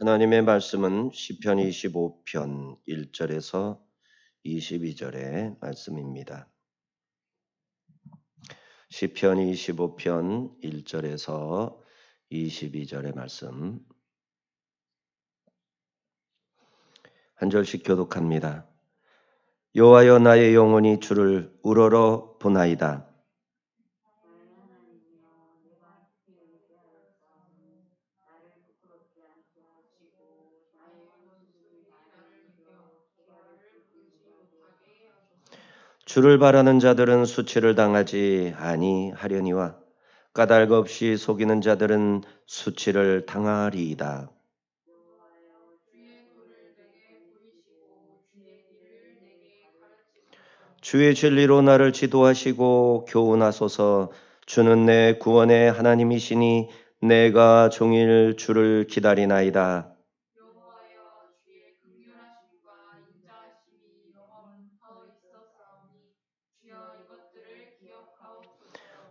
하나님의 말씀은 시편 25편 1절에서 22절의 말씀입니다. 시편 25편 1절에서 22절의 말씀 한 절씩 교독합니다. 여호와여, 나의 영혼이 주를 우러러 보나이다. 주를 바라는 자들은 수치를 당하지 아니하려니와 까닭 없이 속이는 자들은 수치를 당하리이다. 주의 진리로 나를 지도하시고 교훈하소서. 주는 내 구원의 하나님이시니 내가 종일 주를 기다리나이다.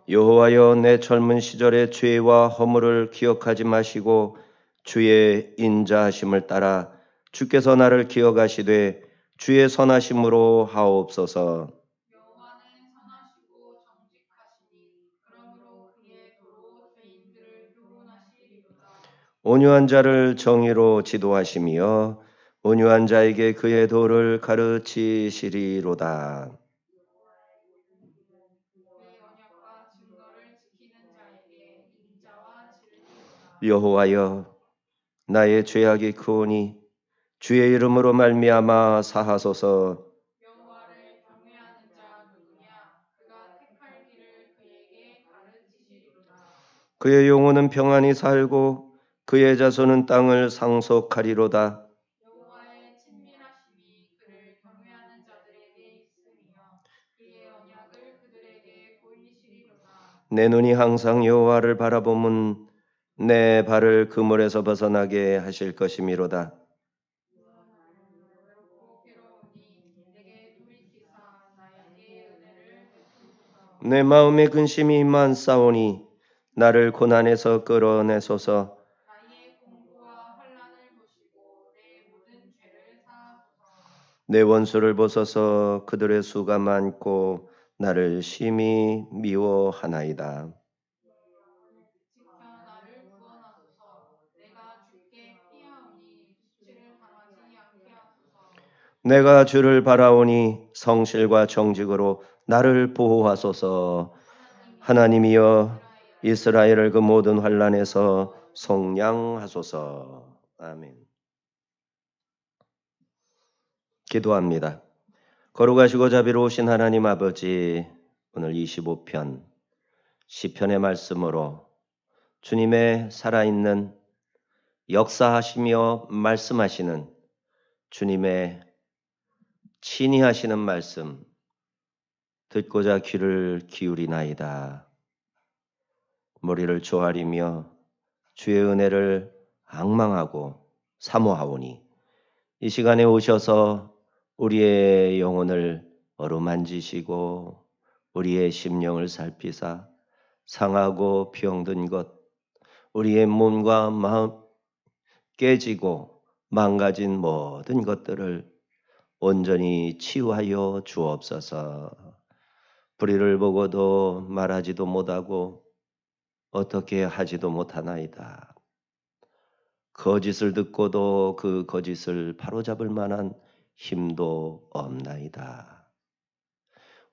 여호와여, 내 젊은 시절의 죄와 허물을 기억하지 마시고 주의 인자하심을 따라 주께서 나를 기억하시되 주의 선하심으로 하옵소서. 여호와는 선하시고 정직하시니 그러므로 그의 도로 죄인들을 교훈하시리로다. 온유한 자를 정의로 지도하시며 온유한 자에게 그의 도를 가르치시리로다. 여호와여, 나의 죄악이 크오니 주의 이름으로 말미암아 사하소서. 여호와를 경외하는 자 누구냐? 그가 택할 길을 그에게 가르치시리로다. 그의 영혼은 평안히 살고 그의 자손은 땅을 상속하리로다. 여호와의 친밀하심이 그를 경외하는 자들에게 있으며 그의 언약을 그들에게 보이시리로다. 내 눈이 항상 여호와를 바라보면 내 발을 그물에서 벗어나게 하실 것이미로다. 내 마음의 근심이 많사오니 나를 고난에서 끌어내소서. 나의 공고와 환난을 보시고 내 모든 죄를 사하소서. 내 원수를 보소서. 그들의 수가 많고 나를 심히 미워하나이다. 지켜 나를 구원하소서. 내가 주께 피하오니 수치를 당하지 않게 하소서. 내가 주를 바라오니 성실과 정직으로 나를 보호하소서. 하나님이여, 이스라엘을 그 모든 환난에서 속량하소서. 아멘. 기도합니다. 거룩하시고 자비로우신 하나님 아버지, 오늘 25편 시편의 말씀으로 주님의 살아있는 역사하시며 말씀하시는 주님의 친히 하시는 말씀 듣고자 귀를 기울이나이다. 머리를 조아리며 주의 은혜를 앙망하고 사모하오니 이 시간에 오셔서 우리의 영혼을 어루만지시고 우리의 심령을 살피사 상하고 병든 것, 우리의 몸과 마음 깨지고 망가진 모든 것들을 온전히 치유하여 주옵소서. 불의를 보고도 말하지도 못하고 어떻게 하지도 못하나이다. 거짓을 듣고도 그 거짓을 바로잡을 만한 힘도 없나이다.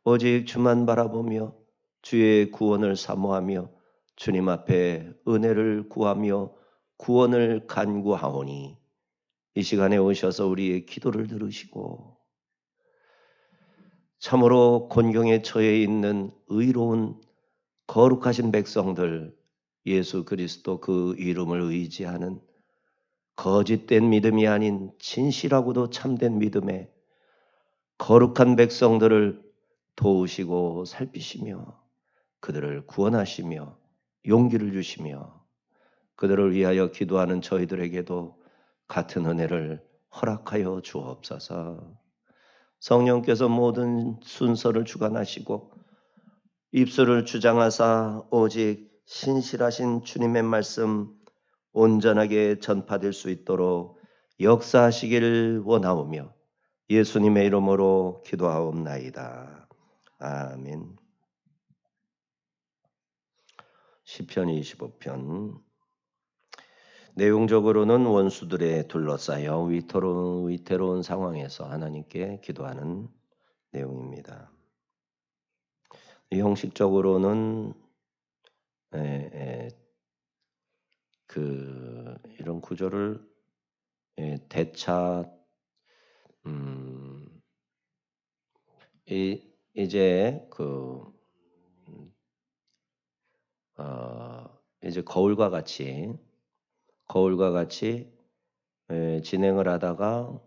오직 주만 바라보며 주의 구원을 사모하며 주님 앞에 은혜를 구하며 구원을 간구하오니 이 시간에 오셔서 우리의 기도를 들으시고 참으로 곤경에 처해 있는 의로운 거룩하신 백성들, 예수 그리스도 그 이름을 의지하는 거짓된 믿음이 아닌 진실하고도 참된 믿음의 거룩한 백성들을 도우시고 살피시며 그들을 구원하시며 용기를 주시며 그들을 위하여 기도하는 저희들에게도 같은 은혜를 허락하여 주옵소서. 성령께서 모든 순서를 주관하시고 입술을 주장하사 오직 신실하신 주님의 말씀 온전하게 전파될 수 있도록 역사하시길 원하오며 예수님의 이름으로 기도하옵나이다. 아멘. 시편 25편. 내용적으로는 원수들에 둘러싸여 위태로운 상황에서 하나님께 기도하는 내용입니다. 형식적으로는 이런 구조를 대차 이제 거울과 같이 진행을 하다가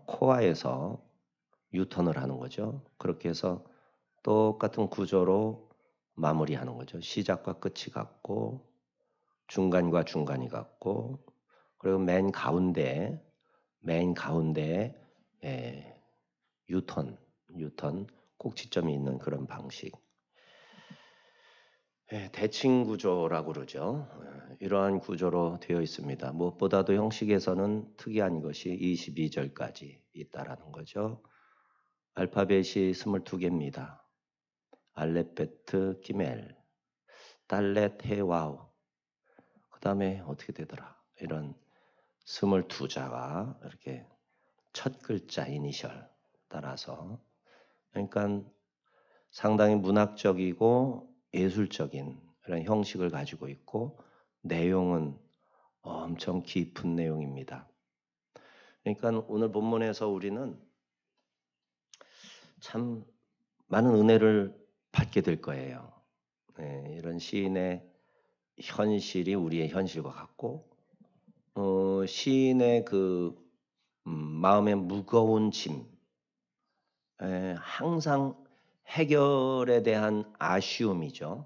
코아에서 유턴을 하는 거죠. 그렇게 해서 똑같은 구조로 마무리하는 거죠. 시작과 끝이 같고 중간과 중간이 같고 그리고 맨 가운데 유턴 꼭지점이 있는 그런 방식. 대칭 구조라고 그러죠. 이러한 구조로 되어 있습니다. 무엇보다도 형식에서는 특이한 것이 22절까지 있다라는 거죠. 알파벳이 22개입니다. 알렙베트, 기멜, 달렛, 헤와우. 그 다음에 어떻게 되더라? 이런 22자가 이렇게 첫 글자 이니셜 따라서, 그러니까 상당히 문학적이고 예술적인 그런 형식을 가지고 있고 내용은 엄청 깊은 내용입니다. 그러니까 오늘 본문에서 우리는 참 많은 은혜를 받게 될 거예요. 이런 시인의 현실이 우리의 현실과 같고 시인의 마음의 무거운 짐, 항상 해결에 대한 아쉬움이죠.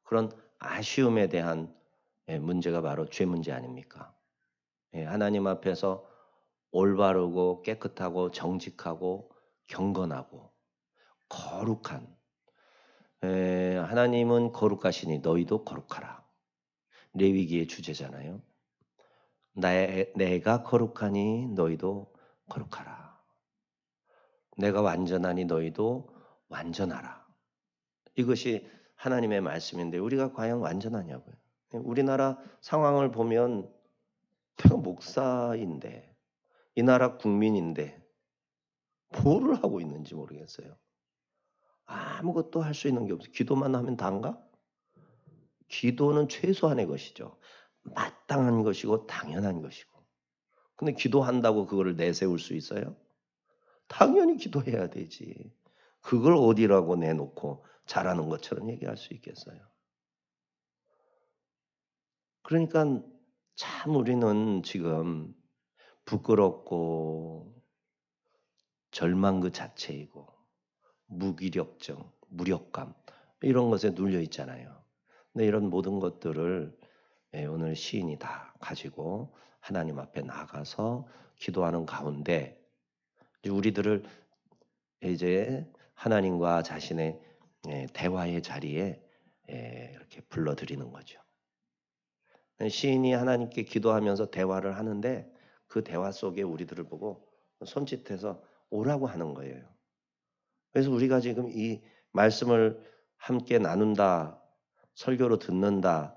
그런 아쉬움에 대한 문제가 바로 죄 문제 아닙니까? 하나님 앞에서 올바르고 깨끗하고 정직하고 경건하고 거룩한, 하나님은 거룩하시니 너희도 거룩하라. 레위기의 주제잖아요. 내가 거룩하니 너희도 거룩하라. 내가 완전하니 너희도 완전하라. 이것이 하나님의 말씀인데 우리가 과연 완전하냐고요. 우리나라 상황을 보면 내가 목사인데 이 나라 국민인데 뭐를 하고 있는지 모르겠어요. 아무것도 할 수 있는 게 없어요. 기도만 하면 다인가? 기도는 최소한의 것이죠. 마땅한 것이고 당연한 것이고. 근데 기도한다고 그거를 내세울 수 있어요? 당연히 기도해야 되지. 그걸 어디라고 내놓고 잘하는 것처럼 얘기할 수 있겠어요? 그러니까 참 우리는 지금 부끄럽고 절망 그 자체이고 무기력증, 무력감 이런 것에 눌려 있잖아요. 근데 이런 모든 것들을 오늘 시인이 다 가지고 하나님 앞에 나가서 기도하는 가운데 우리들을 이제 하나님과 자신의 대화의 자리에 이렇게 불러들이는 거죠. 시인이 하나님께 기도하면서 대화를 하는데 그 대화 속에 우리들을 보고 손짓해서 오라고 하는 거예요. 그래서 우리가 지금 이 말씀을 함께 나눈다, 설교로 듣는다,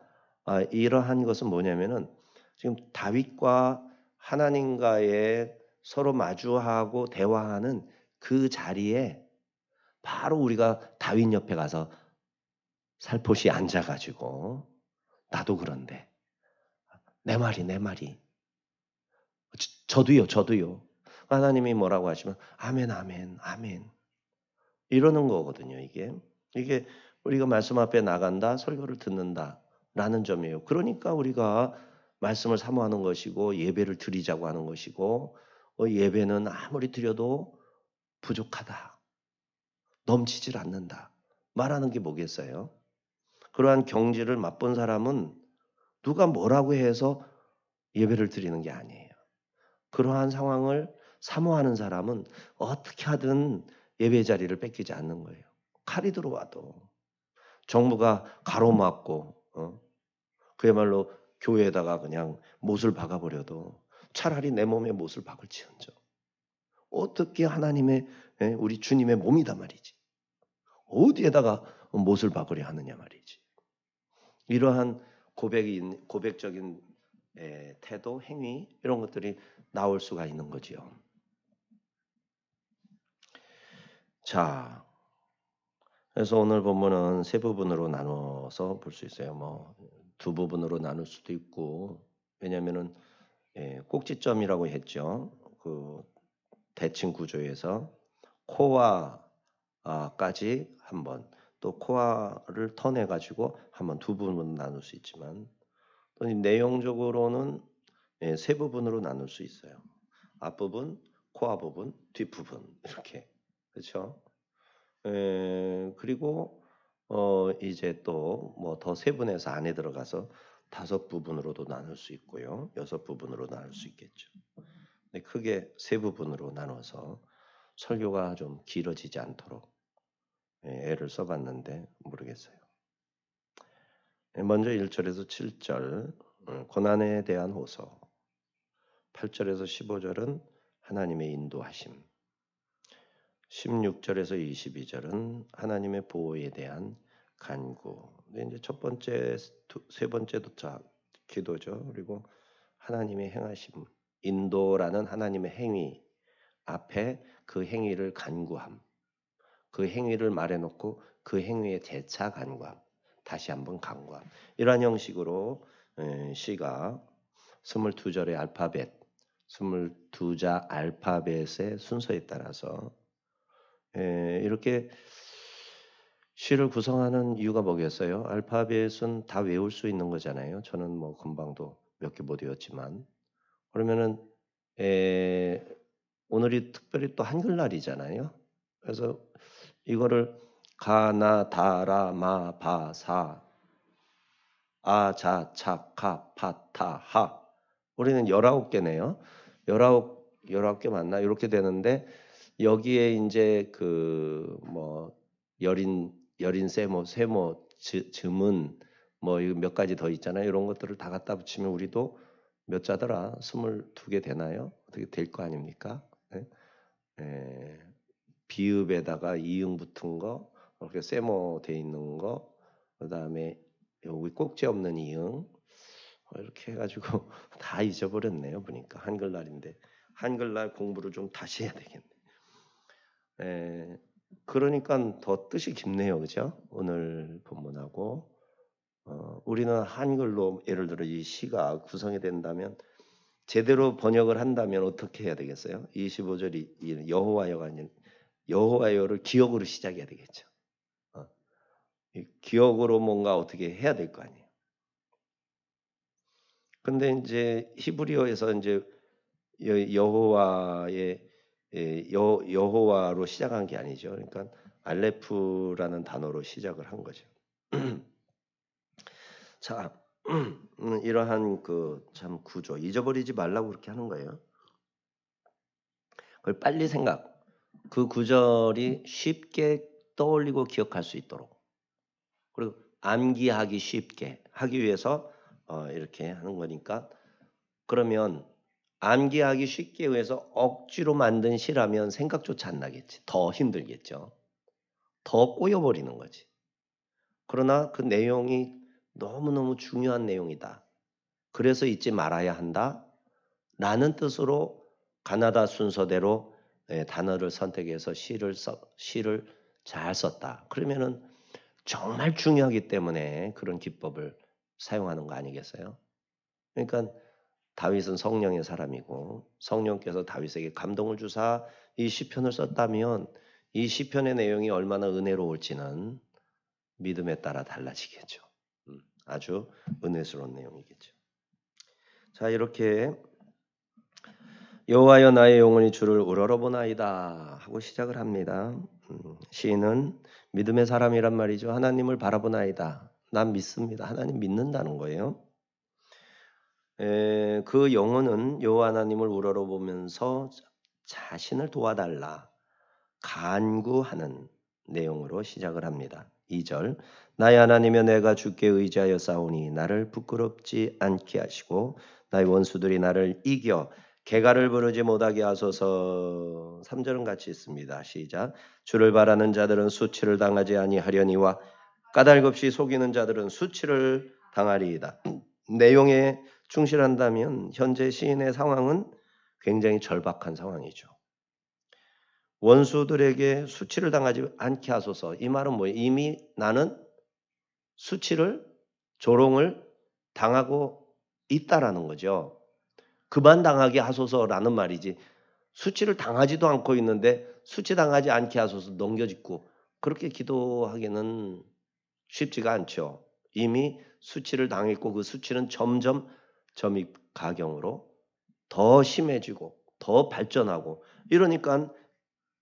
이러한 것은 뭐냐면은 지금 다윗과 하나님과의 서로 마주하고 대화하는 그 자리에 바로 우리가 다윗 옆에 가서 살포시 앉아가지고 나도 그런데 내 말이 저도요. 하나님이 뭐라고 하시면 아멘 아멘 아멘 이러는 거거든요. 이게 우리가 말씀 앞에 나간다, 설교를 듣는다라는 점이에요. 그러니까 우리가 말씀을 사모하는 것이고 예배를 드리자고 하는 것이고 예배는 아무리 드려도 부족하다, 넘치질 않는다 말하는 게 뭐겠어요? 그러한 경지를 맛본 사람은 누가 뭐라고 해서 예배를 드리는 게 아니에요. 그러한 상황을 사모하는 사람은 어떻게 하든 예배 자리를 뺏기지 않는 거예요. 칼이 들어와도 정부가 가로막고 그야말로 교회에다가 그냥 못을 박아버려도 차라리 내 몸에 못을 박을지언정 어떻게 하나님의 우리 주님의 몸이다 말이지. 어디에다가 못을 박으려 하느냐 말이지. 이러한 고백적인 태도, 행위 이런 것들이 나올 수가 있는 거지요. 자, 그래서 오늘 본문은 세 부분으로 나눠서 볼 수 있어요. 뭐 두 부분으로 나눌 수도 있고, 왜냐하면은 꼭지점이라고 했죠. 그 대칭 구조에서 코어까지 한번, 또 코어를 턴해 가지고 한번 두 부분으로 나눌 수 있지만, 또 내용적으로는 세 부분으로 나눌 수 있어요. 앞부분, 코어 부분, 뒷부분 이렇게. 그렇죠? 그리고 이제 또 뭐 더 세분해서 안에 들어가서 5부분으로도 나눌 수 있고요. 6부분으로 나눌 수 있겠죠. 근데 크게 세 부분으로 나눠서 설교가 좀 길어지지 않도록 애를 써봤는데 모르겠어요. 먼저 1절에서 7절 고난에 대한 호소, 8절에서 15절은 하나님의 인도하심, 16절에서 22절은 하나님의 보호에 대한 간구. 근데 이제 첫 번째, 세 번째도 기도죠. 그리고 하나님의 행하심, 인도라는 하나님의 행위 앞에 그 행위를 간구함, 그 행위를 말해놓고 그 행위의 재차 간구함, 다시 한번 간구함. 이러한 형식으로 시가 22절의 알파벳, 22자 알파벳의 순서에 따라서 이렇게 시를 구성하는 이유가 뭐겠어요? 알파벳은 다 외울 수 있는 거잖아요. 저는 뭐 금방도 몇 개 못 외웠지만 그러면은 오늘이 특별히 또 한글날이잖아요. 그래서 이거를 가나 다라 마 바 사 아 자 차 카 파 타 하 우리는 19개네요. 19개 맞나? 이렇게 되는데 여기에 이제 그 뭐 여린 세모 즈문 뭐 몇 가지 더 있잖아요. 이런 것들을 다 갖다 붙이면 우리도 몇 자더라? 22개 되나요? 어떻게 될 거 아닙니까? 비읍에다가 이응 붙은 거, 이렇게 세모 돼 있는 거, 그다음에 여기 꼭지 없는 이응 이렇게 해가지고 다 잊어버렸네요. 보니까 한글날인데 한글날 공부를 좀 다시 해야 되겠네. 그러니까 더 뜻이 깊네요, 그죠? 오늘 본문하고 우리는 한글로 예를 들어 이 시가 구성이 된다면 제대로 번역을 한다면 어떻게 해야 되겠어요? 25절이 여호와여가 아닌 여호와여를 기억으로 시작해야 되겠죠. 기억으로 뭔가 어떻게 해야 될 거 아니에요. 근데 이제 히브리어에서 이제 여호와로 시작한 게 아니죠. 그러니까 알레프라는 단어로 시작을 한 거죠. 자, 이러한 그 참 구조 잊어버리지 말라고 그렇게 하는 거예요. 그걸 빨리 그 구절이 쉽게 떠올리고 기억할 수 있도록 그리고 암기하기 쉽게 하기 위해서 이렇게 하는 거니까 그러면 암기하기 쉽게 위해서 억지로 만든 시라면 생각조차 안 나겠지. 더 힘들겠죠. 더 꼬여버리는 거지. 그러나 그 내용이 너무너무 중요한 내용이다. 그래서 잊지 말아야 한다. 라는 뜻으로 가나다 순서대로 단어를 선택해서 시를 잘 썼다. 그러면은 정말 중요하기 때문에 그런 기법을 사용하는 거 아니겠어요? 그러니까 다윗은 성령의 사람이고 성령께서 다윗에게 감동을 주사 이 시편을 썼다면 이 시편의 내용이 얼마나 은혜로울지는 믿음에 따라 달라지겠죠. 아주 은혜스러운 내용이겠죠. 자, 이렇게 여호와여 나의 영혼이 주를 우러러보나이다 하고 시작을 합니다. 시인은 믿음의 사람이란 말이죠. 하나님을 바라보나이다. 난 믿습니다. 하나님 믿는다는 거예요. 그 영혼은 여호와 하나님을 우러러보면서 자신을 도와달라 간구하는 내용으로 시작을 합니다. 2절 나의 하나님여 내가 주께 의지하여 싸우니 나를 부끄럽지 않게 하시고 나의 원수들이 나를 이겨 개가를 부르지 못하게 하소서. 3절은 같이 있습니다. 시작. 주를 바라는 자들은 수치를 당하지 아니하려니와 까닭없이 속이는 자들은 수치를 당하리이다. 내용에 충실한다면 현재 시인의 상황은 굉장히 절박한 상황이죠. 원수들에게 수치를 당하지 않게 하소서. 이 말은 뭐예요? 이미 나는 수치를, 조롱을 당하고 있다라는 거죠. 그만 당하게 하소서라는 말이지. 수치를 당하지도 않고 있는데 수치 당하지 않게 하소서 넘겨짚고 그렇게 기도하기는 쉽지가 않죠. 이미 수치를 당했고 그 수치는 점점 점입가경으로 더 심해지고 더 발전하고 이러니까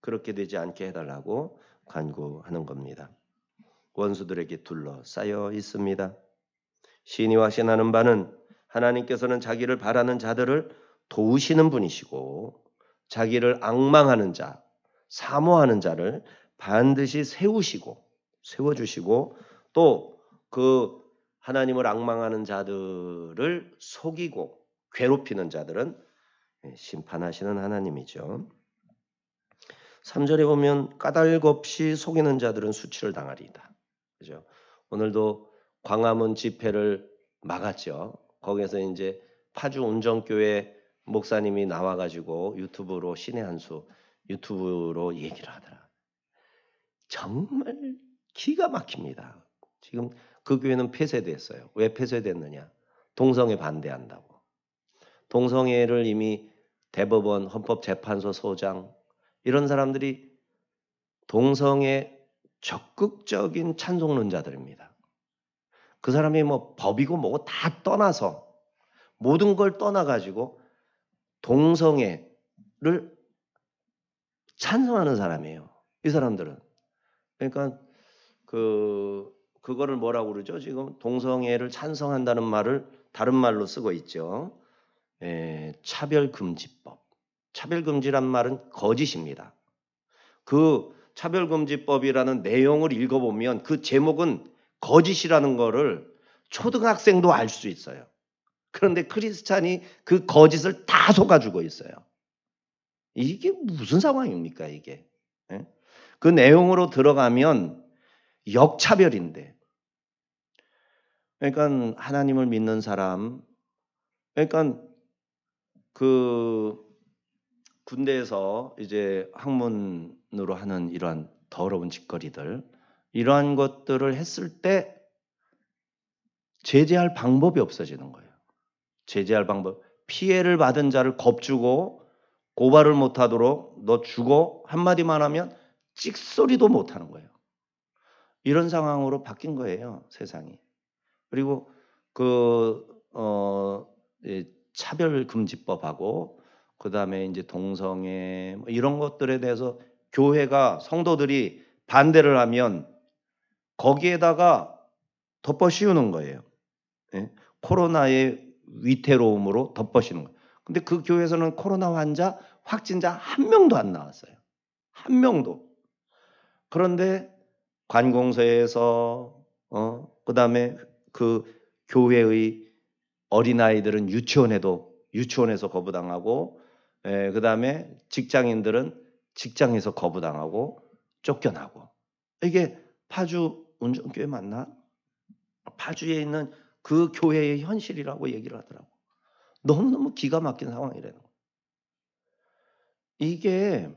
그렇게 되지 않게 해달라고 간구하는 겁니다. 원수들에게 둘러싸여 있습니다. 시인이 확신하는 바는 하나님께서는 자기를 바라는 자들을 도우시는 분이시고 자기를 앙망하는 자, 사모하는 자를 반드시 세워주시고 또 그 하나님을 앙망하는 자들을 속이고 괴롭히는 자들은 심판하시는 하나님이죠. 3절에 보면 까닭없이 속이는 자들은 수치를 당하리이다. 그죠? 오늘도 광화문 집회를 막았죠. 거기에서 이제 파주 온정교회 목사님이 나와가지고 유튜브로 신의 한수 유튜브로 얘기를 하더라. 정말 기가 막힙니다. 지금 그 교회는 폐쇄됐어요. 왜 폐쇄됐느냐? 동성애 반대한다고. 동성애를 이미 대법원, 헌법재판소 소장 이런 사람들이 동성애 적극적인 찬송론자들입니다. 그 사람이 뭐 법이고 뭐고 다 떠나서 모든 걸 떠나가지고 동성애를 찬송하는 사람이에요. 이 사람들은. 그러니까 그거를 뭐라고 그러죠? 지금 동성애를 찬성한다는 말을 다른 말로 쓰고 있죠. 차별금지법. 차별금지란 말은 거짓입니다. 그 차별금지법이라는 내용을 읽어보면 그 제목은 거짓이라는 거를 초등학생도 알 수 있어요. 그런데 크리스찬이 그 거짓을 다 속아주고 있어요. 이게 무슨 상황입니까 이게? 그 내용으로 들어가면 역차별인데 그러니까 하나님을 믿는 사람 그러니까 그 군대에서 이제 학문으로 하는 이러한 더러운 짓거리들 이러한 것들을 했을 때 제재할 방법이 없어지는 거예요. 제재할 방법. 피해를 받은 자를 겁주고 고발을 못하도록 너 죽어 한마디만 하면 찍소리도 못하는 거예요. 이런 상황으로 바뀐 거예요. 세상이. 그리고 차별금지법하고 그다음에 이제 동성애 뭐 이런 것들에 대해서 교회가 성도들이 반대를 하면 거기에다가 덮어 씌우는 거예요. 코로나의 위태로움으로 덮어 씌우는 거예요. 근데 그 교회에서는 코로나 환자, 확진자 한 명도 안 나왔어요. 한 명도. 그런데 관공서에서 그다음에 그 교회의 어린아이들은 유치원에서 거부당하고 그다음에 직장인들은 직장에서 거부당하고 쫓겨나고 이게 파주 온정교회 맞나? 파주에 있는 그 교회의 현실이라고 얘기를 하더라고. 너무너무 기가 막힌 상황이라는 거예요. 이게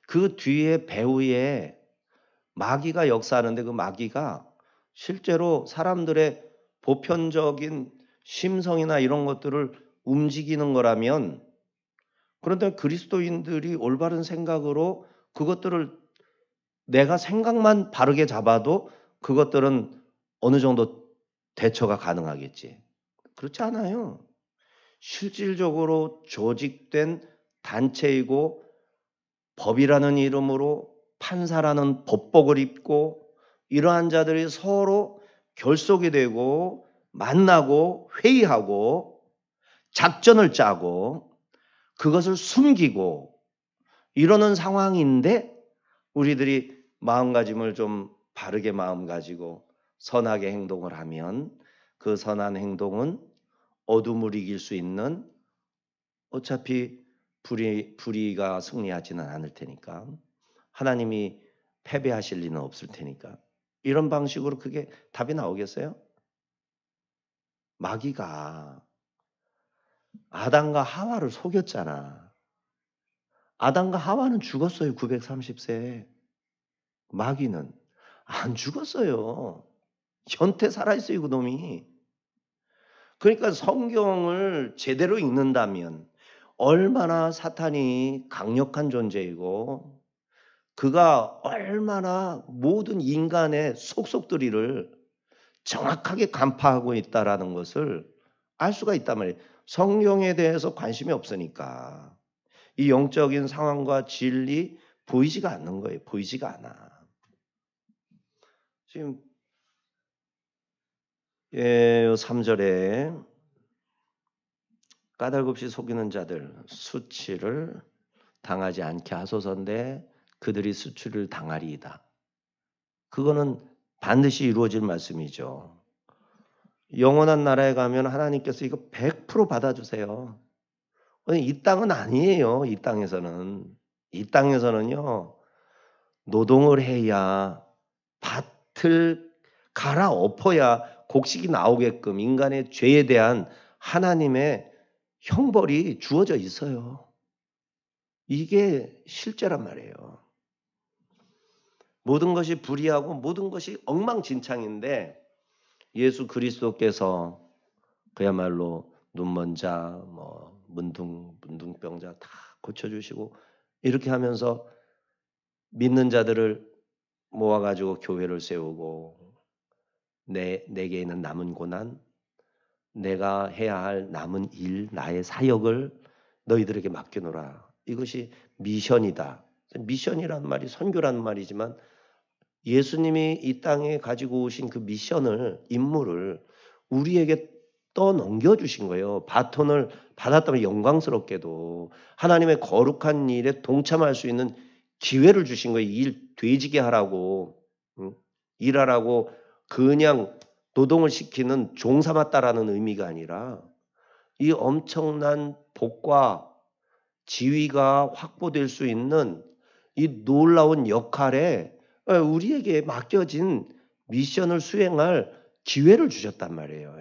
그 뒤에 배후에 마귀가 역사하는데 그 마귀가 실제로 사람들의 보편적인 심성이나 이런 것들을 움직이는 거라면 그런데 그리스도인들이 올바른 생각으로 그것들을 내가 생각만 바르게 잡아도 그것들은 어느 정도 대처가 가능하겠지. 그렇지 않아요. 실질적으로 조직된 단체이고 법이라는 이름으로 판사라는 법복을 입고 이러한 자들이 서로 결속이 되고 만나고 회의하고 작전을 짜고 그것을 숨기고 이러는 상황인데 우리들이 마음가짐을 좀 바르게 마음 가지고 선하게 행동을 하면 그 선한 행동은 어둠을 이길 수 있는, 어차피 불의가 승리하지는 않을 테니까, 하나님이 패배하실 리는 없을 테니까, 이런 방식으로 그게 답이 나오겠어요? 마귀가 아담과 하와를 속였잖아. 아담과 하와는 죽었어요. 930세에. 마귀는 안 죽었어요. 현태 살아있어요, 그놈이. 그러니까 성경을 제대로 읽는다면 얼마나 사탄이 강력한 존재이고 그가 얼마나 모든 인간의 속속들이를 정확하게 간파하고 있다라는 것을 알 수가 있단 말이에요. 성경에 대해서 관심이 없으니까 이 영적인 상황과 진리 보이지가 않는 거예요. 보이지가 않아. 지금 3절에 까닭없이 속이는 자들 수치를 당하지 않게 하소서인데 그들이 수치를 당하리이다. 그거는 반드시 이루어질 말씀이죠. 영원한 나라에 가면 하나님께서 이거 100% 받아주세요. 이 땅은 아니에요. 이 땅에서는. 이 땅에서는요. 노동을 해야 밭을 갈아엎어야 곡식이 나오게끔 인간의 죄에 대한 하나님의 형벌이 주어져 있어요. 이게 실제란 말이에요. 모든 것이 불의하고 모든 것이 엉망진창인데 예수 그리스도께서 그야말로 눈먼 자, 문둥병자 다 고쳐주시고 이렇게 하면서 믿는 자들을 모아가지고 교회를 세우고 내게 있는 남은 고난, 내가 해야 할 남은 일, 나의 사역을 너희들에게 맡겨놓으라. 이것이 미션이다. 미션이란 말이 선교라는 말이지만 예수님이 이 땅에 가지고 오신 그 미션을, 임무를 우리에게 떠넘겨 주신 거예요. 바톤을 받았다면 영광스럽게도 하나님의 거룩한 일에 동참할 수 있는 기회를 주신 거예요. 일 되지게 하라고, 일하라고 그냥 노동을 시키는 종 삼았다라는 의미가 아니라 이 엄청난 복과 지위가 확보될 수 있는 이 놀라운 역할에 우리에게 맡겨진 미션을 수행할 기회를 주셨단 말이에요.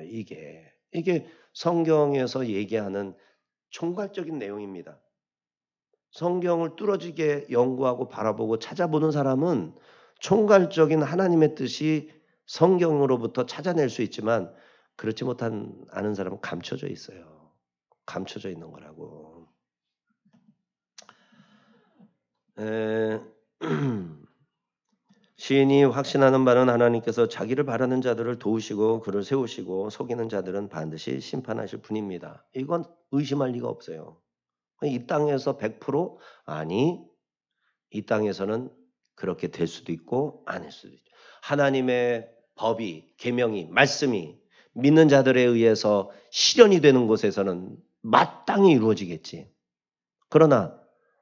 이게 성경에서 얘기하는 총괄적인 내용입니다. 성경을 뚫어지게 연구하고 바라보고 찾아보는 사람은 총괄적인 하나님의 뜻이 성경으로부터 찾아낼 수 있지만 그렇지 못한 아는 사람은 감춰져 있어요. 감춰져 있는 거라고. 시인이 확신하는 바는 하나님께서 자기를 바라는 자들을 도우시고 그를 세우시고 속이는 자들은 반드시 심판하실 분입니다. 이건 의심할 리가 없어요. 이 땅에서 100% 아니, 이 땅에서는 그렇게 될 수도 있고 아닐 수도 있죠. 하나님의 법이, 계명이, 말씀이 믿는 자들에 의해서 실현이 되는 곳에서는 마땅히 이루어지겠지. 그러나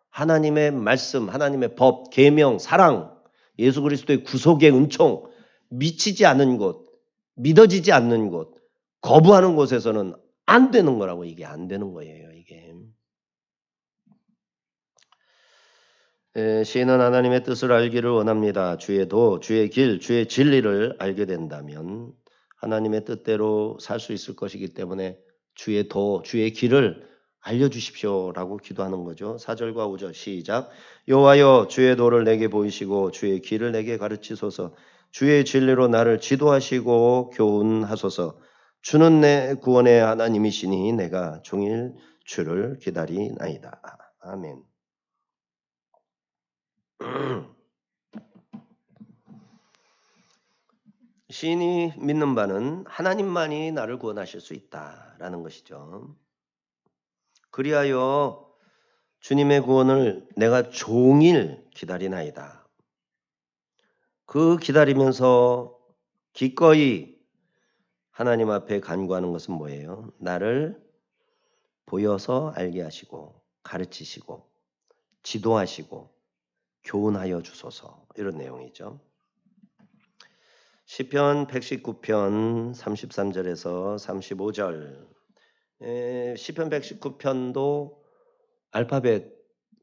하나님의 말씀, 하나님의 법, 계명, 사랑, 예수 그리스도의 구속의 은총 미치지 않는 곳, 믿어지지 않는 곳, 거부하는 곳에서는 안 되는 거라고. 이게 안 되는 거예요. 이게. 시인은 하나님의 뜻을 알기를 원합니다. 주의 도, 주의 길, 주의 진리를 알게 된다면 하나님의 뜻대로 살 수 있을 것이기 때문에 주의 도, 주의 길을 알려주십시오라고 기도하는 거죠. 4절과 5절 시작. 여호와여 주의 도를 내게 보이시고 주의 길을 내게 가르치소서. 주의 진리로 나를 지도하시고 교훈하소서. 주는 내 구원의 하나님이시니 내가 종일 주를 기다리나이다. 아멘. 시인이 믿는 바는 하나님만이 나를 구원하실 수 있다라는 것이죠. 그리하여 주님의 구원을 내가 종일 기다리나이다. 그 기다리면서 기꺼이 하나님 앞에 간구하는 것은 뭐예요? 나를 보여서 알게 하시고 가르치시고 지도하시고 교훈하여 주소서, 이런 내용이죠. 시편 119편 33절에서 35절. 시편 119편도 알파벳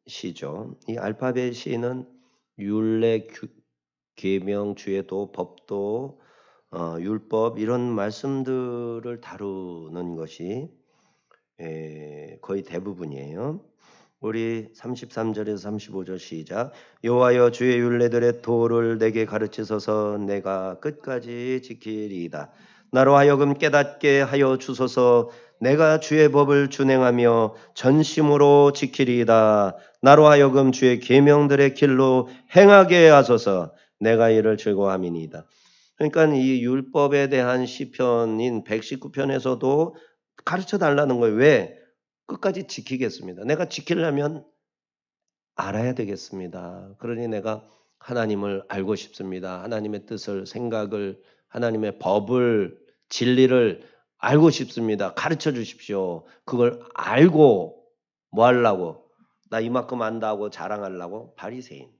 시죠. 이 알파벳 시는 율례, 계명, 주의도, 법도, 율법 이런 말씀들을 다루는 것이 거의 대부분이에요. 우리 33절에서 35절 시작. 여호와여 주의 율례들의 도를 내게 가르치소서. 내가 끝까지 지키리이다. 나로 하여금 깨닫게 하여 주소서. 내가 주의 법을 준행하며 전심으로 지키리이다. 나로 하여금 주의 계명들의 길로 행하게 하소서. 내가 이를 즐거워함이니이다. 그러니까 이 율법에 대한 시편인 119편에서도 가르쳐 달라는 거예요. 왜? 끝까지 지키겠습니다. 내가 지키려면 알아야 되겠습니다. 그러니 내가 하나님을 알고 싶습니다. 하나님의 뜻을, 생각을, 하나님의 법을, 진리를 알고 싶습니다. 가르쳐 주십시오. 그걸 알고 뭐 하려고? 나 이만큼 안다고 자랑하려고? 바리새인.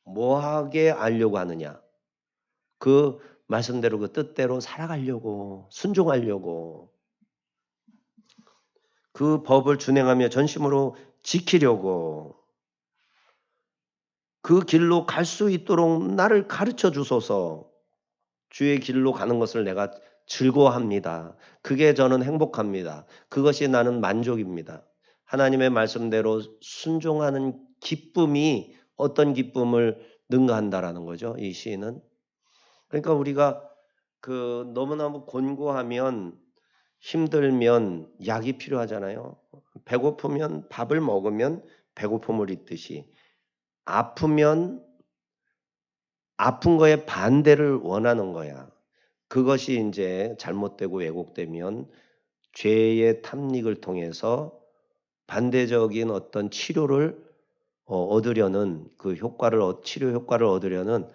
뭐 하게 알려고 하느냐? 그 말씀대로 그 뜻대로 살아가려고, 순종하려고. 그 법을 준행하며 전심으로 지키려고 그 길로 갈 수 있도록 나를 가르쳐 주소서. 주의 길로 가는 것을 내가 즐거워합니다. 그게 저는 행복합니다. 그것이 나는 만족입니다. 하나님의 말씀대로 순종하는 기쁨이 어떤 기쁨을 능가한다라는 거죠. 이 시인은. 그러니까 우리가 너무너무 곤고하면 힘들면 약이 필요하잖아요. 배고프면 밥을 먹으면 배고픔을 잊듯이 아프면 아픈 거에 반대를 원하는 거야. 그것이 이제 잘못되고 왜곡되면 죄의 탐닉을 통해서 반대적인 어떤 치료를 얻으려는 치료 효과를 얻으려는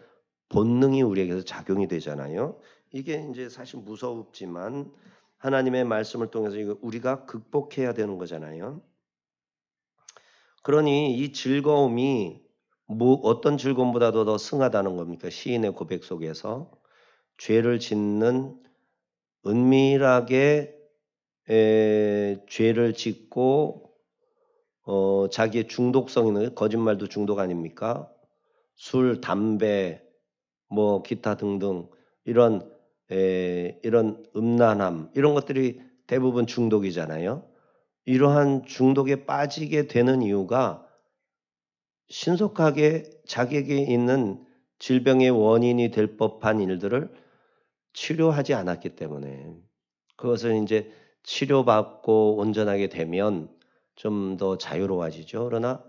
본능이 우리에게서 작용이 되잖아요. 이게 이제 사실 무섭지만 하나님의 말씀을 통해서 이거 우리가 극복해야 되는 거잖아요. 그러니 이 즐거움이 어떤 즐거움보다도 더 승하다는 겁니까? 시인의 고백 속에서 죄를 짓는 은밀하게 죄를 짓고 자기의 중독성 있는 거짓말도 중독 아닙니까? 술, 담배, 뭐 기타 등등 이런 음란함 이런 것들이 대부분 중독이잖아요. 이러한 중독에 빠지게 되는 이유가 신속하게 자기에게 있는 질병의 원인이 될 법한 일들을 치료하지 않았기 때문에 그것을 이제 치료받고 온전하게 되면 좀 더 자유로워지죠. 그러나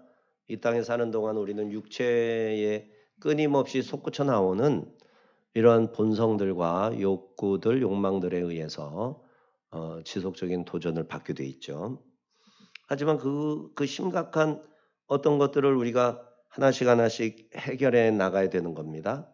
이 땅에 사는 동안 우리는 육체에 끊임없이 솟구쳐 나오는 이런 본성들과 욕구들, 욕망들에 의해서 지속적인 도전을 받게 돼 있죠. 하지만 그 심각한 어떤 것들을 우리가 하나씩 하나씩 해결해 나가야 되는 겁니다.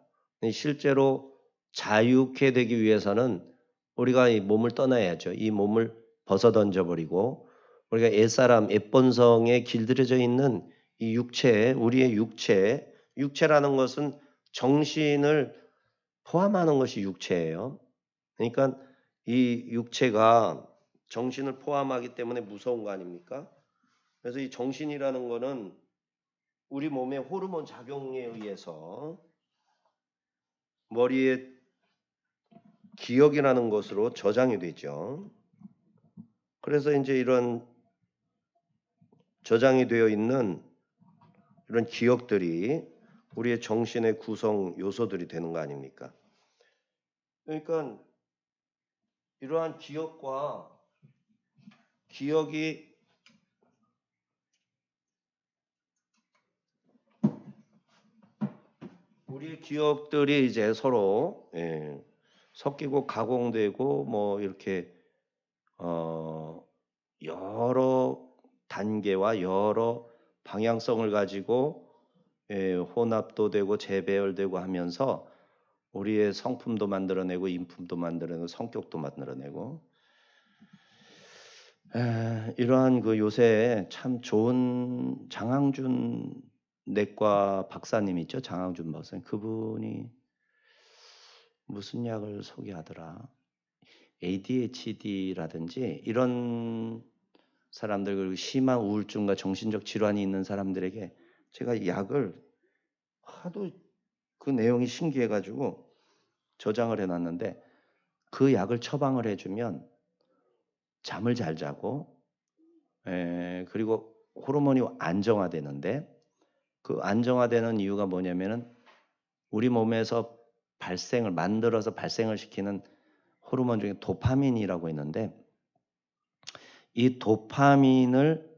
실제로 자유케 되기 위해서는 우리가 이 몸을 떠나야죠. 이 몸을 벗어 던져버리고 우리가 옛사람, 옛본성에 길들여져 있는 이 육체, 우리의 육체라는 것은 정신을 포함하는 것이 육체예요. 그러니까 이 육체가 정신을 포함하기 때문에 무서운 거 아닙니까? 그래서 이 정신이라는 거는 우리 몸의 호르몬 작용에 의해서 머리에 기억이라는 것으로 저장이 되죠. 그래서 이제 이런 저장이 되어 있는 이런 기억들이 우리의 정신의 구성 요소들이 되는 거 아닙니까? 그러니까 이러한 기억이 우리의 기억들이 이제 서로 섞이고 가공되고 뭐 이렇게 여러 단계와 여러 방향성을 가지고 혼합도 되고 재배열되고 하면서 우리의 성품도 만들어내고 인품도 만들어내고 성격도 만들어내고 이러한 요새 참 좋은 장항준 내과 박사님 있죠. 장항준 박사님. 그분이 무슨 약을 소개하더라. ADHD라든지 이런 사람들, 그리고 심한 우울증과 정신적 질환이 있는 사람들에게 제가 약을 하도 그 내용이 신기해가지고 저장을 해놨는데, 그 약을 처방을 해주면 잠을 잘 자고, 그리고 호르몬이 안정화되는데, 그 안정화되는 이유가 뭐냐면은 우리 몸에서 만들어서 발생을 시키는 호르몬 중에 도파민이라고 있는데, 이 도파민을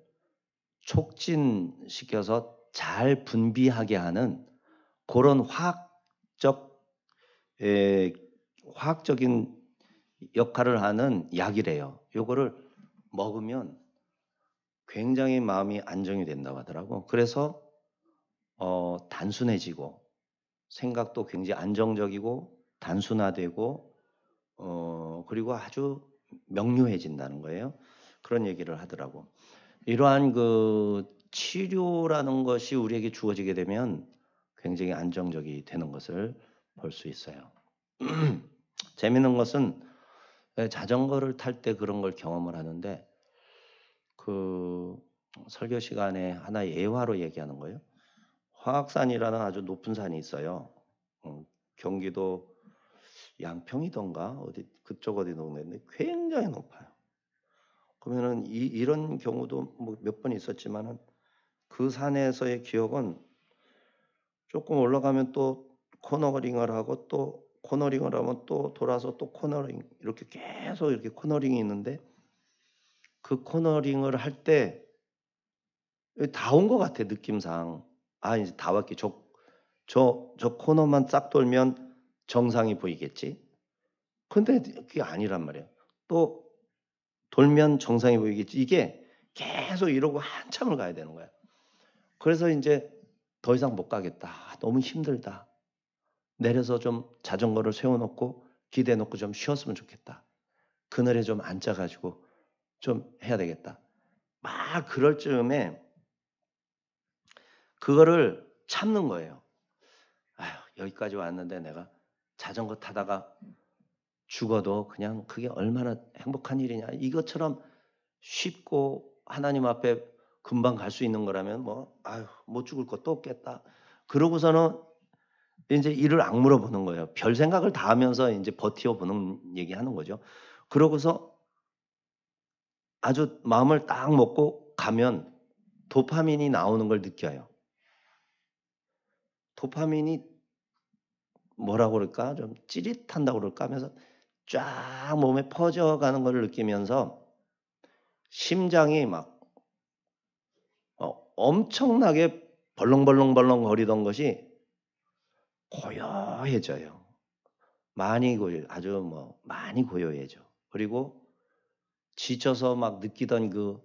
촉진시켜서 잘 분비하게 하는 그런 화학적인 역할을 하는 약이래요. 요거를 먹으면 굉장히 마음이 안정이 된다고 하더라고. 그래서 단순해지고 생각도 굉장히 안정적이고 단순화되고 그리고 아주 명료해진다는 거예요. 그런 얘기를 하더라고. 이러한 그 치료라는 것이 우리에게 주어지게 되면 굉장히 안정적이 되는 것을 볼 수 있어요. 재밌는 것은 자전거를 탈 때 그런 걸 경험을 하는데, 그 설교 시간에 하나의 예화로 얘기하는 거예요. 화학산이라는 아주 높은 산이 있어요. 경기도 양평이던가 어디 그쪽 어디 동네인데 굉장히 높아요. 그러면은 이런 경우도 뭐 몇 번 있었지만은 그 산에서의 기억은 조금 올라가면 또 코너링을 하고 또 코너링을 하면 또 돌아서 또 코너링, 이렇게 계속 이렇게 코너링이 있는데, 그 코너링을 할 때 다 온 것 같아 느낌상. 아 이제 다 왔기. 저 코너만 싹 돌면 정상이 보이겠지. 근데 그게 아니란 말이야. 또 돌면 정상이 보이겠지. 이게 계속 이러고 한참을 가야 되는 거야. 그래서 이제 더 이상 못 가겠다. 너무 힘들다. 내려서 좀 자전거를 세워놓고 기대 놓고 좀 쉬었으면 좋겠다. 그늘에 좀 앉아가지고 좀 해야 되겠다. 막 그럴 즈음에 그거를 참는 거예요. 아휴, 여기까지 왔는데 내가 자전거 타다가 죽어도 그냥 그게 얼마나 행복한 일이냐. 이것처럼 쉽고 하나님 앞에 금방 갈 수 있는 거라면 뭐 아휴, 못 죽을 것도 없겠다. 그러고서는 이제 이를 악물어 보는 거예요. 별 생각을 다 하면서 이제 버티어 보는 얘기하는 거죠. 그러고서 아주 마음을 딱 먹고 가면 도파민이 나오는 걸 느껴요. 도파민이 뭐라고 그럴까? 좀 찌릿한다고 그럴까? 하면서 쫙 몸에 퍼져가는 걸 느끼면서 심장이 막 엄청나게 벌렁벌렁 거리던 것이 고요해져요. 아주 뭐 많이 고요해져. 그리고 지쳐서 막 느끼던 그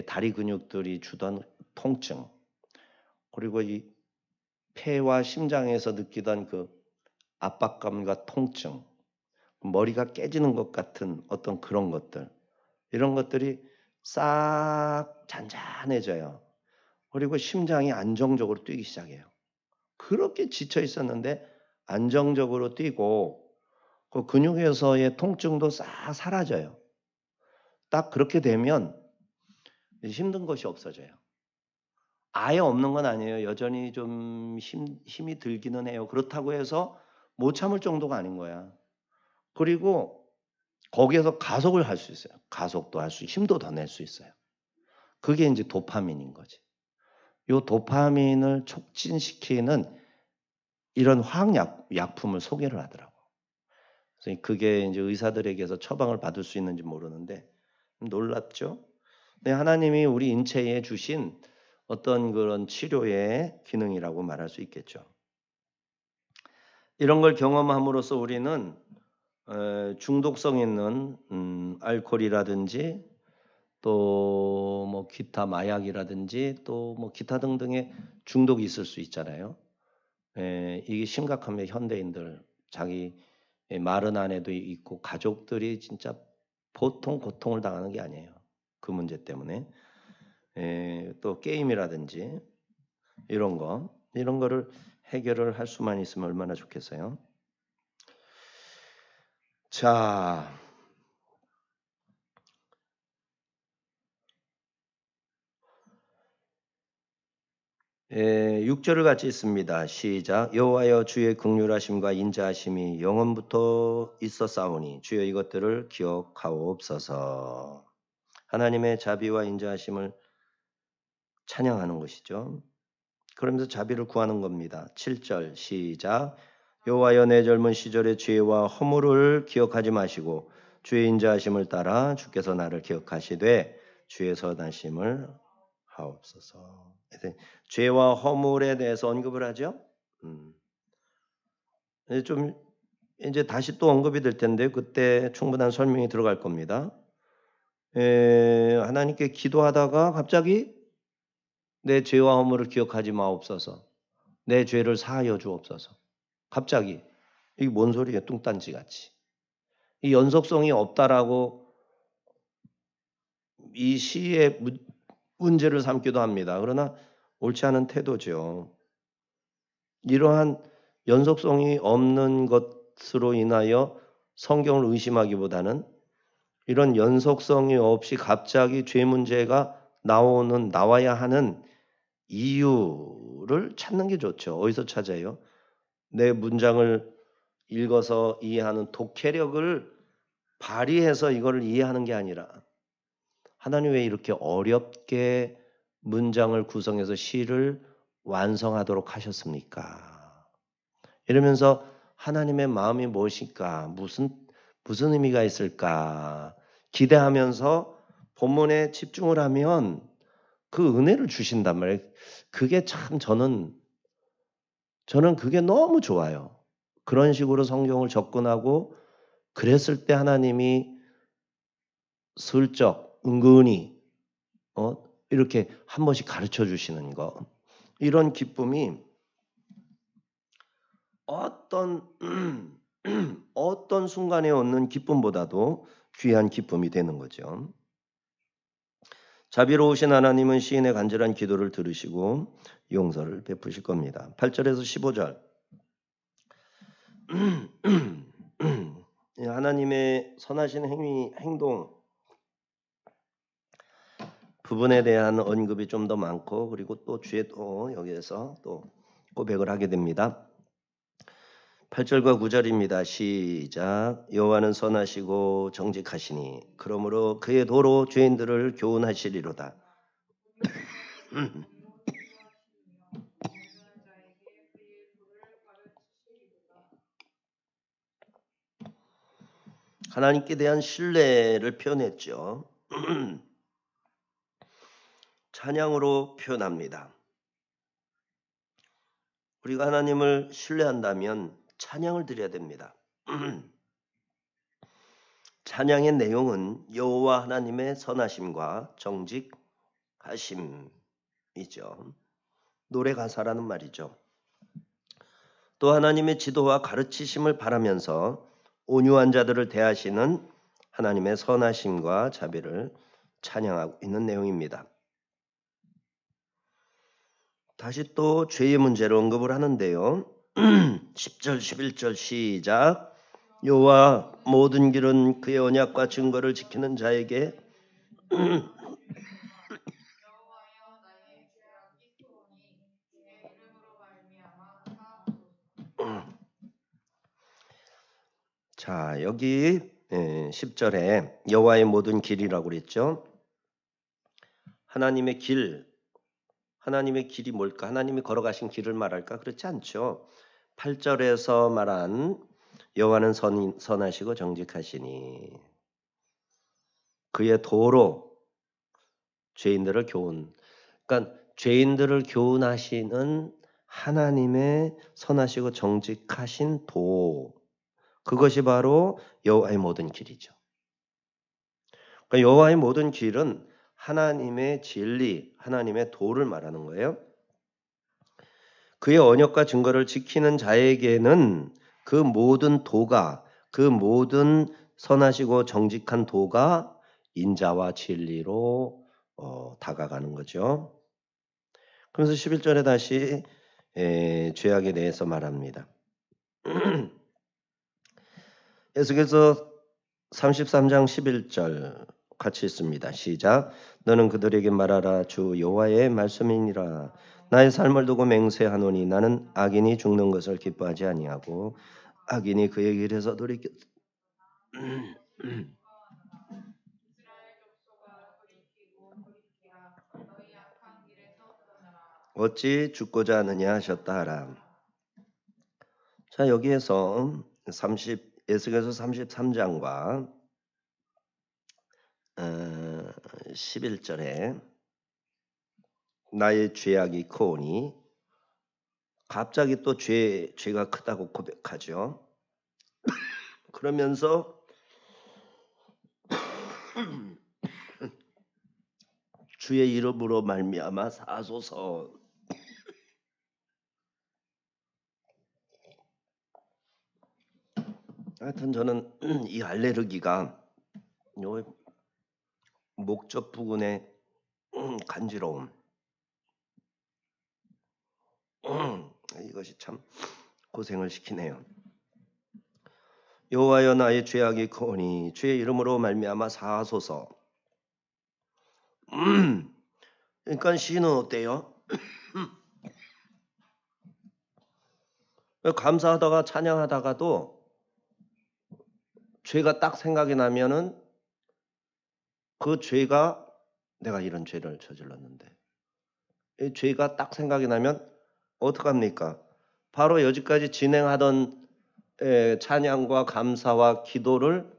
다리 근육들이 주던 통증, 그리고 이 폐와 심장에서 느끼던 그 압박감과 통증, 머리가 깨지는 것 같은 어떤 그런 것들, 이런 것들이 싹 잔잔해져요. 그리고 심장이 안정적으로 뛰기 시작해요. 그렇게 지쳐 있었는데 안정적으로 뛰고 그 근육에서의 통증도 싹 사라져요. 딱 그렇게 되면 힘든 것이 없어져요. 아예 없는 건 아니에요. 여전히 좀 힘이 들기는 해요. 그렇다고 해서 못 참을 정도가 아닌 거야. 그리고 거기에서 가속을 할 수 있어요. 가속도 할 수, 힘도 더 낼 수 있어요. 그게 이제 도파민인 거지. 요 도파민을 촉진시키는 이런 약품을 소개를 하더라고. 그래서 그게 이제 의사들에게서 처방을 받을 수 있는지 모르는데 놀랍죠? 네, 하나님이 우리 인체에 주신 어떤 그런 치료의 기능이라고 말할 수 있겠죠. 이런 걸 경험함으로써 우리는 중독성 있는 알코올이라든지 또 뭐 기타 마약이라든지 또 뭐 기타 등등의 중독이 있을 수 있잖아요. 이게 심각하면 현대인들 자기 마른 아내도 있고 가족들이 진짜 보통 고통을 당하는 게 아니에요. 그 문제 때문에. 또 게임이라든지 이런 거를 해결을 할 수만 있으면 얼마나 좋겠어요. 자, 6절을 같이 있습니다. 시작. 여호와여 주의 긍휼하심과 인자하심이 영원부터 있었사오니 주여 이것들을 기억하옵소서. 하나님의 자비와 인자하심을 찬양하는 것이죠. 그러면서 자비를 구하는 겁니다. 7절 시작. 여호와여 내 젊은 시절의 죄와 허물을 기억하지 마시고 주의 인자하심을 따라 주께서 나를 기억하시되 주의 선하심을 하옵소서. 죄와 허물에 대해서 언급을 하죠. 좀 이제 다시 또 언급이 될 텐데 그때 충분한 설명이 들어갈 겁니다. 하나님께 기도하다가 갑자기 내 죄와 허물을 기억하지 마옵소서. 내 죄를 사하여 주옵소서. 갑자기 이게 뭔 소리예요? 뚱딴지 같이. 이 연속성이 없다라고 이 시의 문제를 삼기도 합니다. 그러나 옳지 않은 태도죠. 이러한 연속성이 없는 것으로 인하여 성경을 의심하기보다는 이런 연속성이 없이 갑자기 죄 문제가 나와야 하는 이유를 찾는 게 좋죠. 어디서 찾아요? 내 문장을 읽어서 이해하는 독해력을 발휘해서 이걸 이해하는 게 아니라 하나님 왜 이렇게 어렵게 문장을 구성해서 시를 완성하도록 하셨습니까? 이러면서 하나님의 마음이 무엇일까? 무슨 의미가 있을까? 기대하면서 본문에 집중을 하면 그 은혜를 주신단 말이에요. 그게 참 저는 그게 너무 좋아요. 그런 식으로 성경을 접근하고 그랬을 때 하나님이 슬쩍 은근히 이렇게 한 번씩 가르쳐 주시는 거. 이런 기쁨이 어떤 순간에 얻는 기쁨보다도 귀한 기쁨이 되는 거죠. 자비로우신 하나님은 시인의 간절한 기도를 들으시고 용서를 베푸실 겁니다. 8절에서 15절. 하나님의 선하신 행동 부분에 대한 언급이 좀 더 많고 그리고 또 주에 또 여기에서 또 고백을 하게 됩니다. 8절과 9절입니다. 시작. 여호와는 선하시고 정직하시니 그러므로 그의 도로 죄인들을 교훈하시리로다. 하나님께 대한 신뢰를 표현했죠. 찬양으로 표현합니다. 우리가 하나님을 신뢰한다면 찬양을 드려야 됩니다. 찬양의 내용은 여호와 하나님의 선하심과 정직하심이죠. 노래 가사라는 말이죠. 또 하나님의 지도와 가르치심을 바라면서 온유한 자들을 대하시는 하나님의 선하심과 자비를 찬양하고 있는 내용입니다. 다시 또 죄의 문제를 언급을 하는데요. 10절 11절 시작. 여호와 모든 길은 그의 언약과 증거를 지키는 자에게 여호와여 나의 죄악 깊으오니 주의 이름으로 말미암아 사하소서. 자, 여기 10절에 여호와의 모든 길이라고 그랬죠. 하나님의 길이 뭘까? 하나님이 걸어가신 길을 말할까? 그렇지 않죠. 8절에서 말한 여호와는 선하시고 정직하시니 그의 도로 죄인들을 그러니까 죄인들을 교훈하시는 하나님의 선하시고 정직하신 도, 그것이 바로 여호와의 모든 길이죠. 그러니까 여호와의 모든 길은 하나님의 진리, 하나님의 도를 말하는 거예요. 그의 언약과 증거를 지키는 자에게는 그 모든 도가, 그 모든 선하시고 정직한 도가 인자와 진리로 다가가는 거죠. 그래서 11절에 다시 죄악에 대해서 말합니다. 에스겔서 33장 11절 같이 있습니다. 시작. 너는 그들에게 말하라. 주 여호와의 말씀이니라. 나의 삶을 두고 맹세하노니 나는 악인이 죽는 것을 기뻐하지 아니하고 악인이 그의 길에서 돌이켜 이스라엘 족속아 돌이키라 너희 악한 길에서 떠나라. 어찌 죽고자 하느냐 하셨다 하라. 자, 여기에서 에스겔서 33장과 11절에 나의 죄악이 크오니 갑자기 또 죄가 크다고 고백하죠. 그러면서 주의 이름으로 말미암아 사소서. 하여튼 저는 이 알레르기가 요 목젖 부근의 간지러움 이것이 참 고생을 시키네요. 여호와여 나의 죄악이 크오니 주의 이름으로 말미암아 사하소서. 그러니까 시인은 어때요? 감사하다가 찬양하다가도 죄가 딱 생각이 나면은 그 죄가 내가 이런 죄를 저질렀는데 이 죄가 딱 생각이 나면 어떡합니까? 바로 여지까지 진행하던 찬양과 감사와 기도를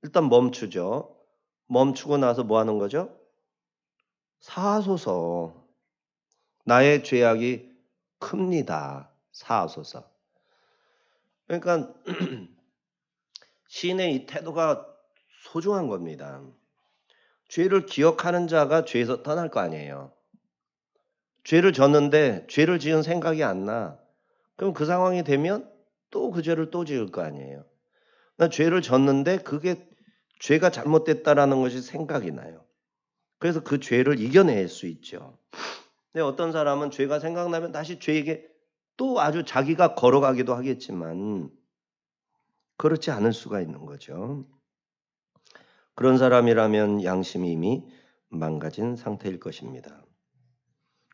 일단 멈추죠. 멈추고 나서 뭐 하는 거죠? 사하소서. 나의 죄악이 큽니다. 사하소서. 그러니까 시인의 이 태도가 소중한 겁니다. 죄를 기억하는 자가 죄에서 떠날 거 아니에요. 죄를 졌는데 죄를 지은 생각이 안 나. 그럼 그 상황이 되면 또 그 죄를 또 지을 거 아니에요. 나 죄를 졌는데 그게 죄가 잘못됐다라는 것이 생각이 나요. 그래서 그 죄를 이겨낼 수 있죠. 근데 어떤 사람은 죄가 생각나면 다시 죄에게 또 아주 자기가 걸어가기도 하겠지만 그렇지 않을 수가 있는 거죠. 그런 사람이라면 양심이 이미 망가진 상태일 것입니다.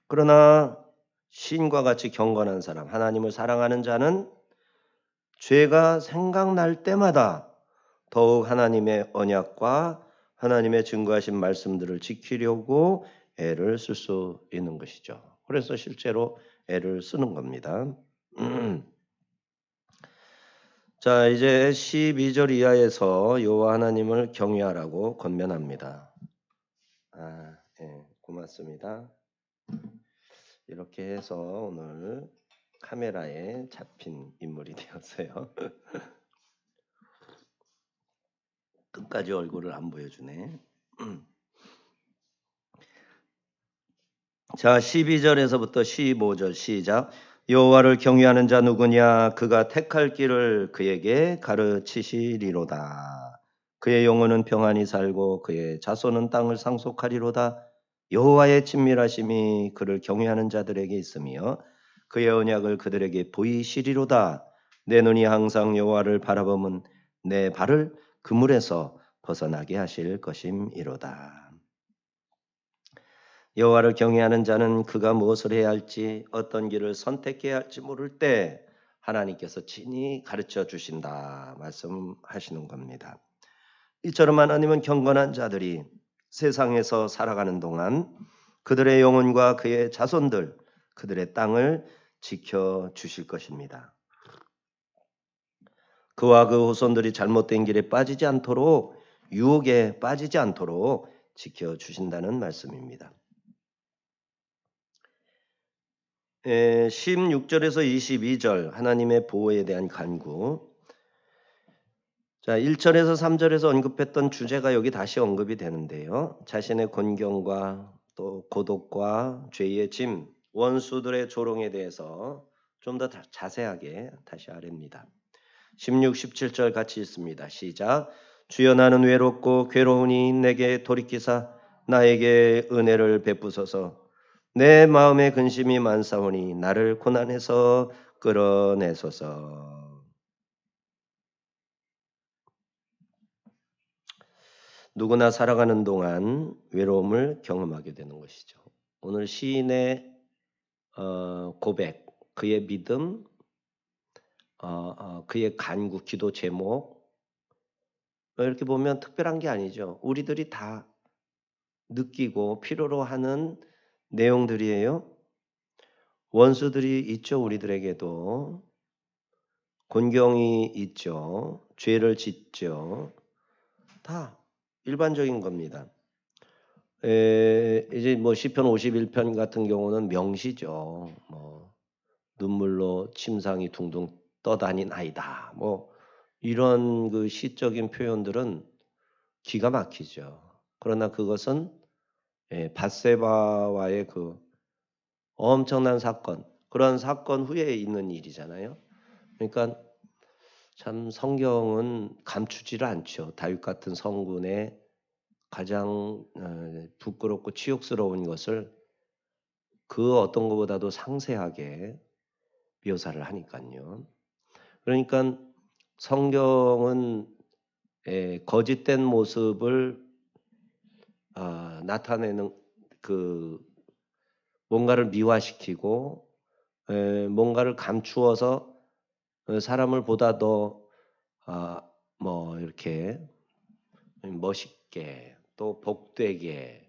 그러나 시인과 같이 경건한 사람, 하나님을 사랑하는 자는 죄가 생각날 때마다 더욱 하나님의 언약과 하나님의 증거하신 말씀들을 지키려고 애를 쓸 수 있는 것이죠. 그래서 실제로 애를 쓰는 겁니다. 자, 이제 12절 이하에서 여호와 하나님을 경외하라고 권면합니다. 고맙습니다. 이렇게 해서 오늘 카메라에 잡힌 인물이 되었어요. 끝까지 얼굴을 안 보여주네. 자, 12절에서부터 15절 시작. 여호와를 경외하는 자 누구냐? 그가 택할 길을 그에게 가르치시리로다. 그의 영혼은 평안히 살고 그의 자손은 땅을 상속하리로다. 여호와의 친밀하심이 그를 경외하는 자들에게 있으며 그의 언약을 그들에게 보이시리로다. 내 눈이 항상 여호와를 바라보면 내 발을 그물에서 벗어나게 하실 것임이로다. 여호와를 경외하는 자는 그가 무엇을 해야 할지 어떤 길을 선택해야 할지 모를 때 하나님께서 친히 가르쳐 주신다 말씀하시는 겁니다. 이처럼 하나님은 경건한 자들이 세상에서 살아가는 동안 그들의 영혼과 그의 자손들, 그들의 땅을 지켜주실 것입니다. 그와 그 후손들이 잘못된 길에 빠지지 않도록, 유혹에 빠지지 않도록 지켜주신다는 말씀입니다. 16절에서 22절 하나님의 보호에 대한 간구. 자, 1절에서 3절에서 언급했던 주제가 여기 다시 언급이 되는데요. 자신의 곤경과 또 고독과 죄의 짐, 원수들의 조롱에 대해서 좀 더 자세하게 다시 아뢰입니다. 16, 17절 같이 있습니다. 시작. 주여 나는 외롭고 괴로우니 내게 돌이키사 나에게 은혜를 베푸소서. 내 마음에 근심이 많사오니 나를 고난에서 끌어내소서. 누구나 살아가는 동안 외로움을 경험하게 되는 것이죠. 오늘 시인의 고백, 그의 믿음, 그의 간구, 기도 제목 이렇게 보면 특별한 게 아니죠. 우리들이 다 느끼고 필요로 하는 내용들이에요. 원수들이 있죠. 우리들에게도 곤경이 있죠. 죄를 짓죠. 다 일반적인 겁니다. 이제 뭐 시편 51편 같은 경우는 명시죠. 뭐 눈물로 침상이 둥둥 떠다니나이다. 뭐 이런 그 시적인 표현들은 기가 막히죠. 그러나 그것은 밧세바와의 그 엄청난 사건, 그런 사건 후에 있는 일이잖아요. 그러니까 참 성경은 감추지를 않죠. 다윗 같은 성군의 가장 부끄럽고 치욕스러운 것을 그 어떤 것보다도 상세하게 묘사를 하니까요. 그러니까 성경은 거짓된 모습을 나타내는 그 뭔가를 미화시키고 뭔가를 감추어서 사람을 보다 더 뭐 이렇게 멋있게 또 복되게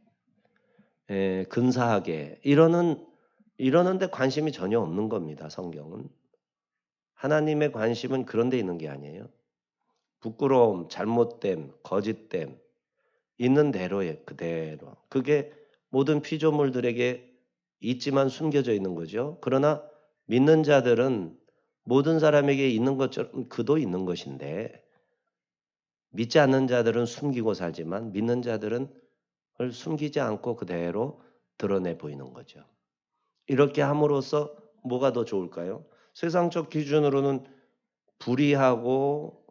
근사하게 이러는데 관심이 전혀 없는 겁니다. 성경은. 하나님의 관심은 그런 데 있는 게 아니에요. 부끄러움, 잘못됨, 거짓됨 있는 대로에 그대로. 그게 모든 피조물들에게 있지만 숨겨져 있는 거죠. 그러나 믿는 자들은 모든 사람에게 있는 것처럼 그도 있는 것인데 믿지 않는 자들은 숨기고 살지만 믿는 자들은 그걸 숨기지 않고 그대로 드러내 보이는 거죠. 이렇게 함으로써 뭐가 더 좋을까요? 세상적 기준으로는 불의하고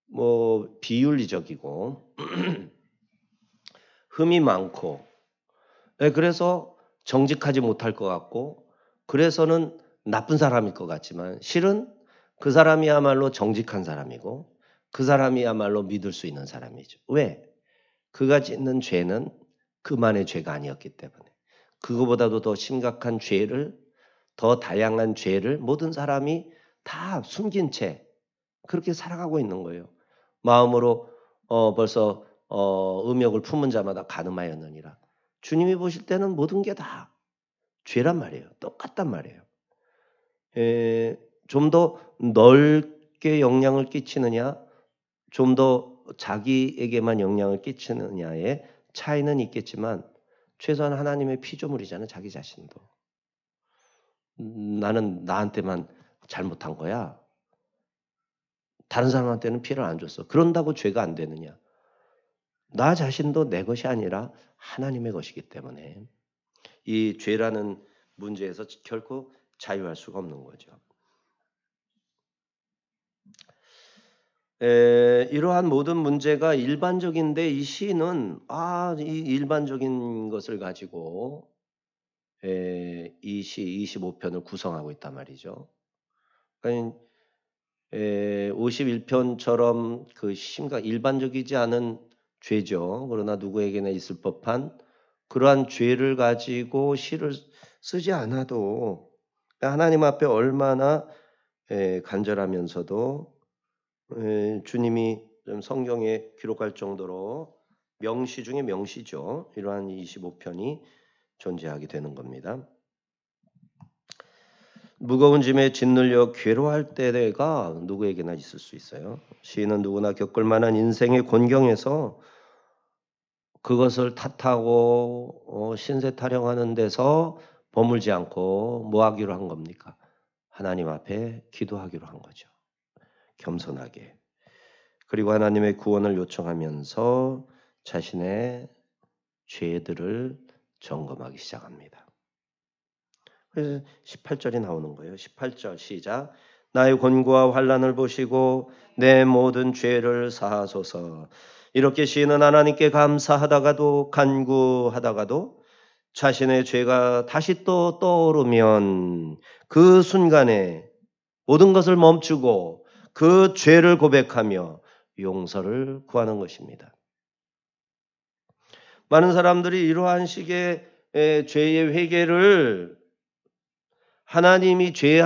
뭐 비윤리적이고 흠이 많고 그래서 정직하지 못할 것 같고 그래서는 나쁜 사람일 것 같지만 실은 그 사람이야말로 정직한 사람이고 그 사람이야말로 믿을 수 있는 사람이죠. 왜? 그가 짓는 죄는 그만의 죄가 아니었기 때문에 그거보다도 더 심각한 죄를 더 다양한 죄를 모든 사람이 다 숨긴 채 그렇게 살아가고 있는 거예요. 마음으로 벌써 음욕을 품은 자마다 간음하였느니라. 주님이 보실 때는 모든 게 다 죄란 말이에요. 똑같단 말이에요. 좀 더 넓게 영향을 끼치느냐, 좀 더 자기에게만 영향을 끼치느냐의 차이는 있겠지만 최소한 하나님의 피조물이잖아요. 자기 자신도. 나는 나한테만 잘못한 거야. 다른 사람한테는 피해를 안 줬어. 그런다고 죄가 안 되느냐? 나 자신도 내 것이 아니라 하나님의 것이기 때문에 이 죄라는 문제에서 결코 자유할 수가 없는 거죠. 이러한 모든 문제가 일반적인데 이 시인은 이 일반적인 것을 가지고 이 시 25편을 구성하고 있단 말이죠. 그러니까 51편처럼 그 심각 일반적이지 않은 죄죠. 그러나 누구에게나 있을 법한 그러한 죄를 가지고 시를 쓰지 않아도 하나님 앞에 얼마나 간절하면서도 주님이 좀 성경에 기록할 정도로 명시 중에 명시죠. 이러한 25편이 존재하게 되는 겁니다. 무거운 짐에 짓눌려 괴로워할 때가 누구에게나 있을 수 있어요. 시인은 누구나 겪을 만한 인생의 곤경에서 그것을 탓하고 신세 타령하는 데서 머물지 않고 뭐 하기로 한 겁니까? 하나님 앞에 기도하기로 한 거죠. 겸손하게. 그리고 하나님의 구원을 요청하면서 자신의 죄들을 점검하기 시작합니다. 그래서 18절이 나오는 거예요. 18절 시작. 나의 곤고와 환난을 보시고 내 모든 죄를 사하소서. 이렇게 시인은 하나님께 감사하다가도 간구하다가도 자신의 죄가 다시 또 떠오르면 그 순간에 모든 것을 멈추고 그 죄를 고백하며 용서를 구하는 것입니다. 많은 사람들이 이러한 식의 죄의 회개를 하나님이 죄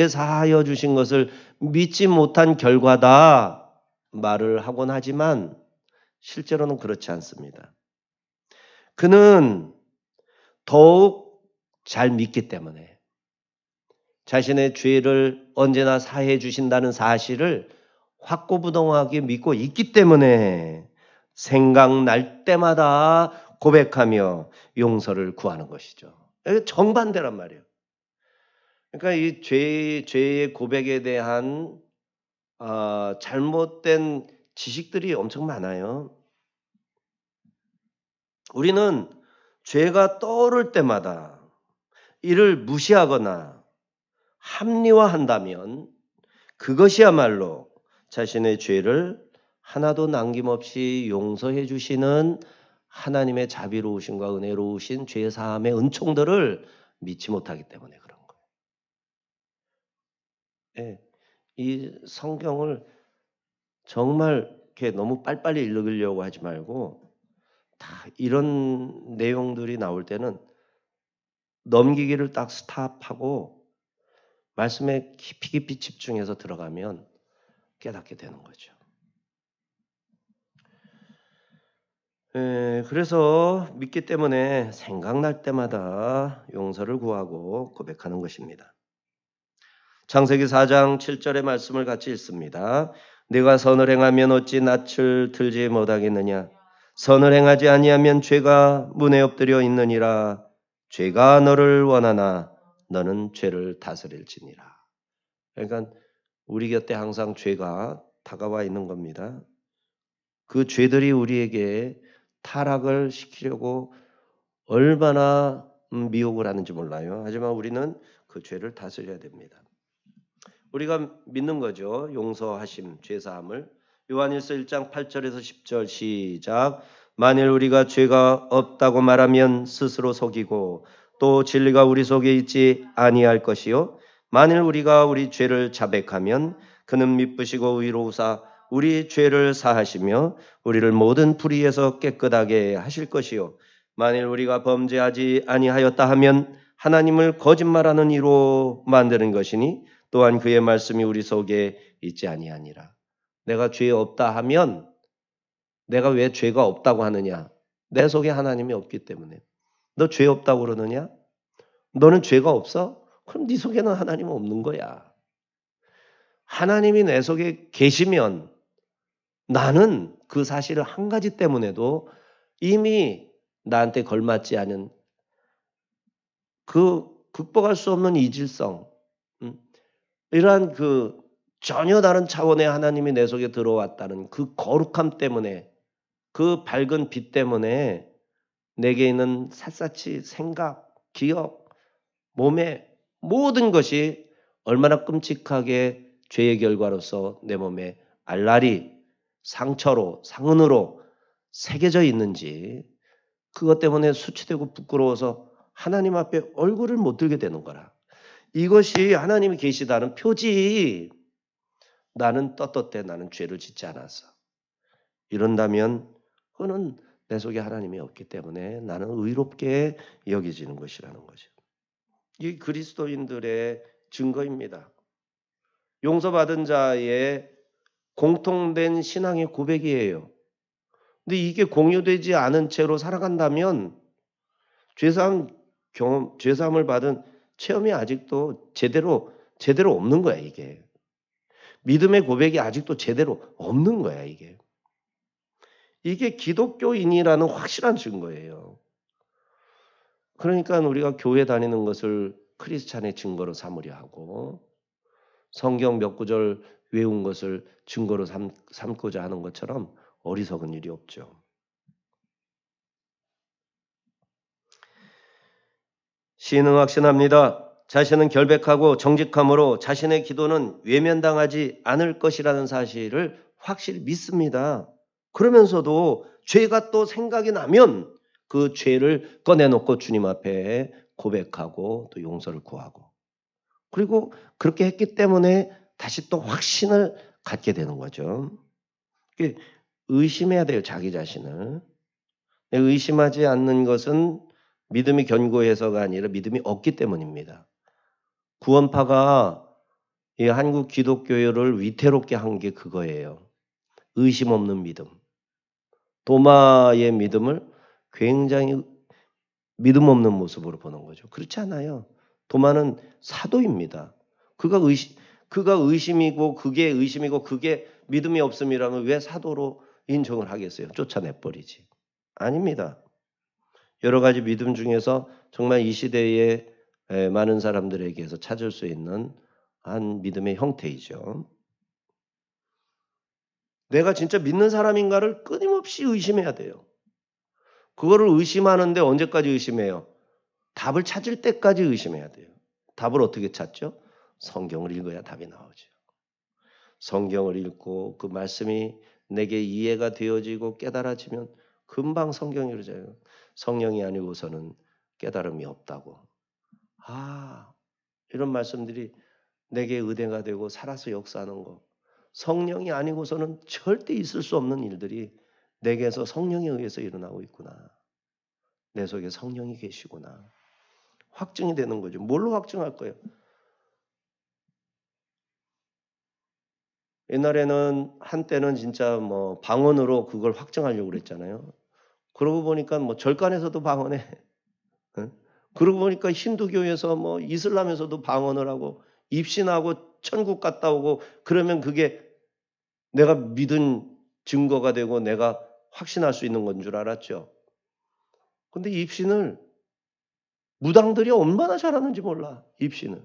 사하여 주신 것을 믿지 못한 결과다 말을 하곤 하지만 실제로는 그렇지 않습니다. 그는 더욱 잘 믿기 때문에 자신의 죄를 언제나 사해 주신다는 사실을 확고부동하게 믿고 있기 때문에 생각날 때마다 고백하며 용서를 구하는 것이죠. 정반대란 말이에요. 그러니까 이 죄의 고백에 대한 잘못된 지식들이 엄청 많아요. 우리는 죄가 떠오를 때마다 이를 무시하거나 합리화한다면 그것이야말로 자신의 죄를 하나도 남김없이 용서해 주시는 하나님의 자비로우심과 은혜로우신 죄 사함의 은총들을 믿지 못하기 때문에 그런 거예요. 예, 이 성경을 정말 이렇게 너무 빨리빨리 읽으려고 하지 말고 다 이런 내용들이 나올 때는 넘기기를 딱 스탑하고 말씀에 깊이 집중해서 들어가면 깨닫게 되는 거죠. 그래서 믿기 때문에 생각날 때마다 용서를 구하고 고백하는 것입니다. 창세기 4장 7절의 말씀을 같이 읽습니다. 네가 선을 행하면 어찌 낯을 들지 못하겠느냐. 선을 행하지 아니하면 죄가 문에 엎드려 있느니라. 죄가 너를 원하나 너는 죄를 다스릴지니라. 그러니까 우리 곁에 항상 죄가 다가와 있는 겁니다. 그 죄들이 우리에게 타락을 시키려고 얼마나 미혹을 하는지 몰라요. 하지만 우리는 그 죄를 다스려야 됩니다. 우리가 믿는 거죠. 용서하심, 죄사함을. 요한일서 1장 8절에서 10절 시작. 만일 우리가 죄가 없다고 말하면 스스로 속이고 또 진리가 우리 속에 있지 아니할 것이요. 만일 우리가 우리 죄를 자백하면 그는 미쁘시고 의로우사 우리 죄를 사하시며 우리를 모든 불의에서 깨끗하게 하실 것이요. 만일 우리가 범죄하지 아니하였다 하면 하나님을 거짓말하는 이로 만드는 것이니 또한 그의 말씀이 우리 속에 있지 아니하니라. 내가 죄 없다 하면 내가 왜 죄가 없다고 하느냐? 내 속에 하나님이 없기 때문에. 너 죄 없다고 그러느냐? 너는 죄가 없어? 그럼 네 속에는 하나님은 없는 거야. 하나님이 내 속에 계시면 나는 그 사실을 한 가지 때문에도 이미 나한테 걸맞지 않은 그 극복할 수 없는 이질성, 이러한 그 전혀 다른 차원의 하나님이 내 속에 들어왔다는 그 거룩함 때문에, 그 밝은 빛 때문에 내게 있는 샅샅이 생각, 기억, 몸의 모든 것이 얼마나 끔찍하게 죄의 결과로서 내 몸에 알랄이 상처로, 상흔으로 새겨져 있는지, 그것 때문에 수치되고 부끄러워서 하나님 앞에 얼굴을 못 들게 되는 거라. 이것이 하나님이 계시다는 표지. 나는 떳떳해. 나는 죄를 짓지 않았어. 이런다면 그는 내 속에 하나님이 없기 때문에 나는 의롭게 여겨지는 것이라는 거죠. 이 그리스도인들의 증거입니다. 용서받은 자의 공통된 신앙의 고백이에요. 근데 이게 공유되지 않은 채로 살아간다면 죄사함을 받은 체험이 아직도 제대로 없는 거야, 이게. 믿음의 고백이 아직도 제대로 없는 거야, 이게. 이게 기독교인이라는 확실한 증거예요. 그러니까 우리가 교회 다니는 것을 크리스찬의 증거로 삼으려 하고 성경 몇 구절 외운 것을 증거로 삼고자 하는 것처럼 어리석은 일이 없죠. 시인은 확신합니다. 자신은 결백하고 정직함으로 자신의 기도는 외면당하지 않을 것이라는 사실을 확실히 믿습니다. 그러면서도 죄가 또 생각이 나면 그 죄를 꺼내놓고 주님 앞에 고백하고 또 용서를 구하고, 그리고 그렇게 했기 때문에 다시 또 확신을 갖게 되는 거죠. 의심해야 돼요, 자기 자신을. 의심하지 않는 것은 믿음이 견고해서가 아니라 믿음이 없기 때문입니다. 구원파가 이 한국 기독교를 위태롭게 한 게 그거예요. 의심 없는 믿음. 도마의 믿음을 굉장히 믿음 없는 모습으로 보는 거죠. 그렇지 않아요. 도마는 사도입니다. 그가 의심이고 그게 의심이고 그게 믿음이 없음이라면 왜 사도로 인정을 하겠어요? 쫓아내버리지. 아닙니다. 여러 가지 믿음 중에서 정말 이 시대에 많은 사람들에게서 찾을 수 있는 한 믿음의 형태이죠. 내가 진짜 믿는 사람인가를 끊임없이 의심해야 돼요. 그거를 의심하는데 언제까지 의심해요? 답을 찾을 때까지 의심해야 돼요. 답을 어떻게 찾죠? 성경을 읽어야 답이 나오죠. 성경을 읽고 그 말씀이 내게 이해가 되어지고 깨달아지면 금방 성경이 그러잖아요. 성령이 아니고서는 깨달음이 없다고. 이런 말씀들이 내게 은혜가 되고 살아서 역사하는 거. 성령이 아니고서는 절대 있을 수 없는 일들이 내게서 성령에 의해서 일어나고 있구나. 내 속에 성령이 계시구나. 확증이 되는 거죠. 뭘로 확증할 거예요? 옛날에는 한때는 진짜 뭐 방언으로 그걸 확증하려고 그랬잖아요. 그러고 보니까 뭐 절간에서도 방언해. 응? 그러고 보니까 힌두교에서 뭐 이슬람에서도 방언을 하고 입신하고 천국 갔다 오고 그러면 그게 내가 믿은 증거가 되고 내가 확신할 수 있는 건 줄 알았죠. 근데 입신을 무당들이 얼마나 잘하는지 몰라. 입신을.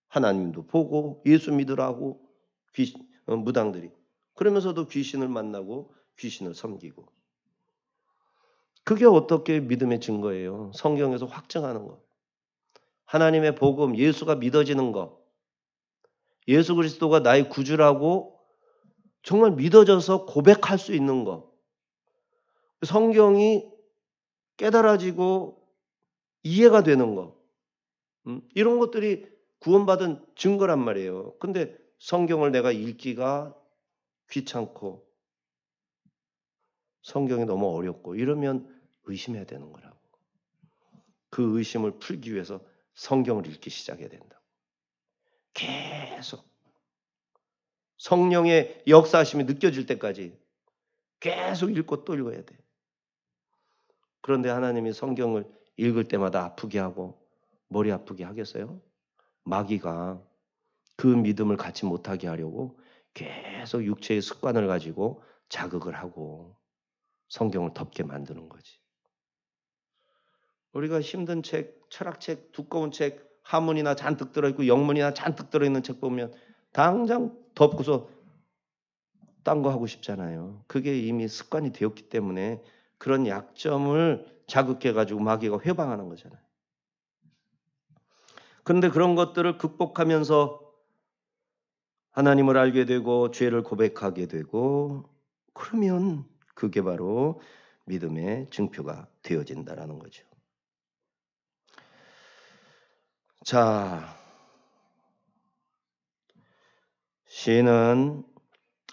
하나님도 보고 예수 믿으라고 무당들이. 그러면서도 귀신을 만나고 귀신을 섬기고. 그게 어떻게 믿음의 증거예요? 성경에서 확증하는 것. 하나님의 복음, 예수가 믿어지는 것. 예수 그리스도가 나의 구주라고 정말 믿어져서 고백할 수 있는 것. 성경이 깨달아지고 이해가 되는 것. 이런 것들이 구원받은 증거란 말이에요. 근데 성경을 내가 읽기가 귀찮고 성경이 너무 어렵고 이러면 의심해야 되는 거라고. 그 의심을 풀기 위해서 성경을 읽기 시작해야 된다고. 계속 성령의 역사하심이 느껴질 때까지 계속 읽고 또 읽어야 돼. 그런데 하나님이 성경을 읽을 때마다 아프게 하고 머리 아프게 하겠어요? 마귀가 그 믿음을 갖지 못하게 하려고 계속 육체의 습관을 가지고 자극을 하고 성경을 덮게 만드는 거지. 우리가 힘든 책, 철학책, 두꺼운 책, 한문이나 잔뜩 들어있고 영문이나 잔뜩 들어있는 책 보면 당장 덮고서 딴 거 하고 싶잖아요. 그게 이미 습관이 되었기 때문에 그런 약점을 자극해가지고 마귀가 회방하는 거잖아요. 그런데 그런 것들을 극복하면서 하나님을 알게 되고 죄를 고백하게 되고 그러면 그게 바로 믿음의 증표가 되어진다라는 거죠. 자, 시인은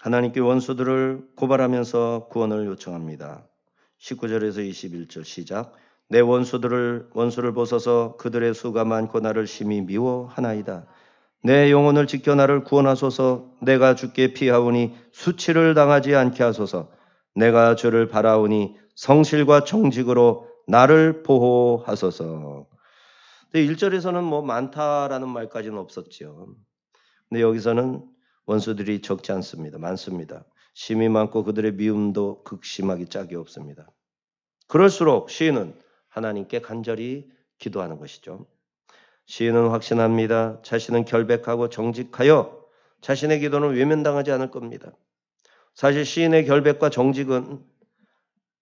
하나님께 원수들을 고발하면서 구원을 요청합니다. 19절에서 21절 시작. 내 원수를 보소서. 그들의 수가 많고 나를 심히 미워하나이다. 내 영혼을 지켜 나를 구원하소서. 내가 주께 피하오니 수치를 당하지 않게 하소서. 내가 주를 바라오니 성실과 정직으로 나를 보호하소서. 1절에서는 뭐 많다라는 말까지는 없었죠. 근데 여기서는 원수들이 적지 않습니다. 많습니다. 심이 많고 그들의 미움도 극심하기 짝이 없습니다. 그럴수록 시인은 하나님께 간절히 기도하는 것이죠. 시인은 확신합니다. 자신은 결백하고 정직하여 자신의 기도는 외면당하지 않을 겁니다. 사실 시인의 결백과 정직은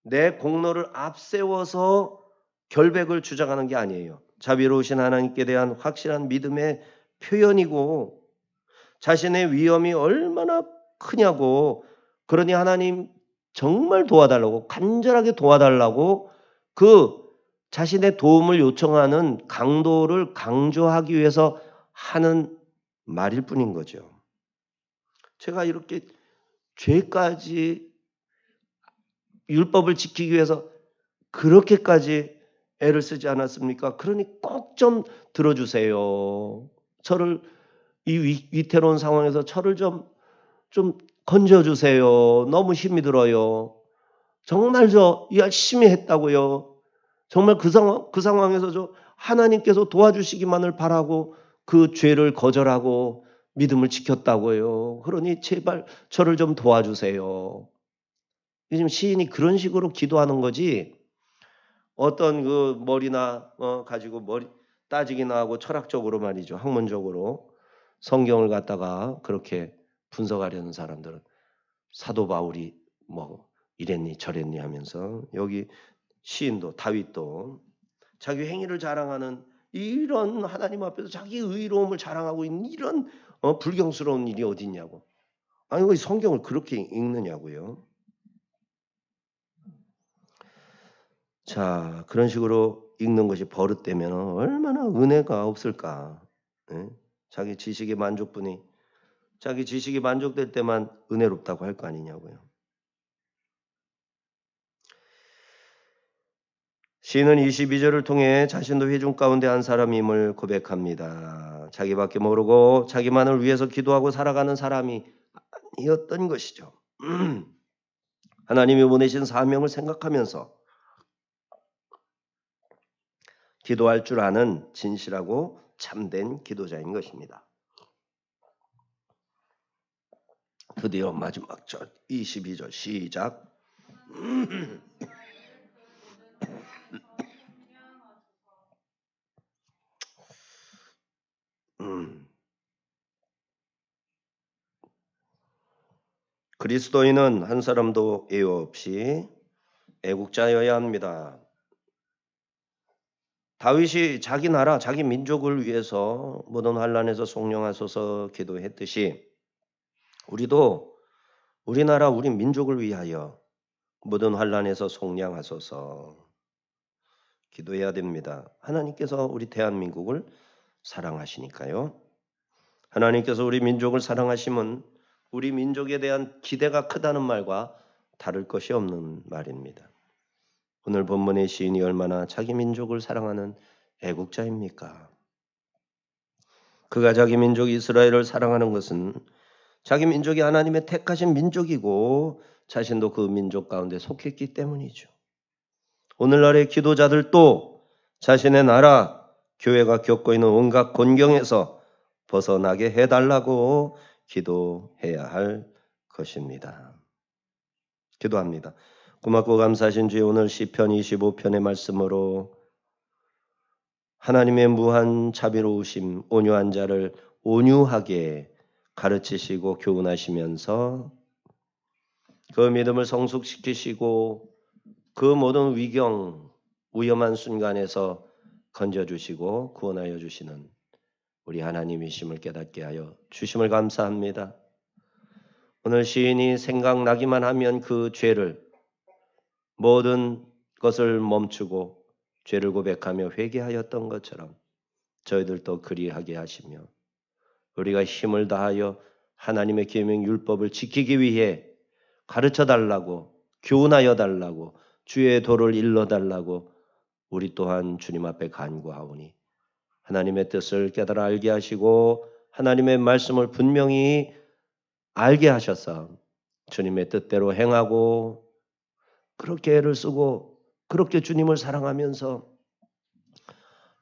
내 공로를 앞세워서 결백을 주장하는 게 아니에요. 자비로우신 하나님께 대한 확실한 믿음의 표현이고 자신의 위험이 얼마나 크냐고 그러니 하나님 정말 도와달라고 간절하게 도와달라고 그 자신의 도움을 요청하는 강도를 강조하기 위해서 하는 말일 뿐인 거죠. 제가 이렇게 죄까지 율법을 지키기 위해서 그렇게까지 애를 쓰지 않았습니까? 그러니 꼭 좀 들어주세요. 저를 이 위태로운 상황에서 저를 좀 건져주세요. 너무 힘이 들어요. 정말 저 열심히 했다고요. 정말 그 상황에서 저 하나님께서 도와주시기만을 바라고 그 죄를 거절하고 믿음을 지켰다고요. 그러니 제발 저를 좀 도와주세요. 지금 시인이 그런 식으로 기도하는 거지. 어떤 그 머리나 가지고 머리 따지기나 하고 철학적으로 말이죠. 학문적으로 성경을 갖다가 그렇게 분석하려는 사람들은 사도 바울이 뭐 이랬니 저랬니 하면서 여기 시인도 다윗도 자기 행위를 자랑하는 이런 하나님 앞에서 자기 의로움을 자랑하고 있는 이런 불경스러운 일이 어디 있냐고. 아니 왜 성경을 그렇게 읽느냐고요. 자, 그런 식으로 읽는 것이 버릇되면 얼마나 은혜가 없을까. 예? 자기 지식의 만족뿐이 자기 지식이 만족될 때만 은혜롭다고 할 거 아니냐고요. 시인은 22절을 통해 자신도 회중 가운데 한 사람임을 고백합니다. 자기밖에 모르고 자기만을 위해서 기도하고 살아가는 사람이 아니었던 것이죠. 하나님이 보내신 사명을 생각하면서 기도할 줄 아는 진실하고 참된 기도자인 것입니다. 드디어 마지막 절 22절 시작. 그리스도인은 한 사람도 예외 없이 애국자여야 합니다. 다윗이 자기 나라, 자기 민족을 위해서 모든 환난에서 속량하소서 기도했듯이 우리도 우리나라, 우리 민족을 위하여 모든 환난에서 속량하소서 기도해야 됩니다. 하나님께서 우리 대한민국을 사랑하시니까요. 하나님께서 우리 민족을 사랑하시면 우리 민족에 대한 기대가 크다는 말과 다를 것이 없는 말입니다. 오늘 본문의 시인이 얼마나 자기 민족을 사랑하는 애국자입니까? 그가 자기 민족 이스라엘을 사랑하는 것은 자기 민족이 하나님의 택하신 민족이고 자신도 그 민족 가운데 속했기 때문이죠. 오늘날의 기도자들도 자신의 나라, 교회가 겪고 있는 온갖 곤경에서 벗어나게 해달라고 기도해야 할 것입니다. 기도합니다. 고맙고 감사하신 주의 오늘 시편 25편의 말씀으로 하나님의 무한 자비로우심, 온유한 자를 온유하게 가르치시고 교훈하시면서 그 믿음을 성숙시키시고 그 모든 위경, 위험한 순간에서 건져주시고 구원하여 주시는 우리 하나님이심을 깨닫게 하여 주심을 감사합니다. 오늘 시인이 생각나기만 하면 그 죄를 모든 것을 멈추고 죄를 고백하며 회개하였던 것처럼 저희들도 그리하게 하시며 우리가 힘을 다하여 하나님의 계명 율법을 지키기 위해 가르쳐달라고 교훈하여 달라고 주의 도를 일러달라고 우리 또한 주님 앞에 간구하오니 하나님의 뜻을 깨달아 알게 하시고 하나님의 말씀을 분명히 알게 하셔서 주님의 뜻대로 행하고 그렇게 애를 쓰고 그렇게 주님을 사랑하면서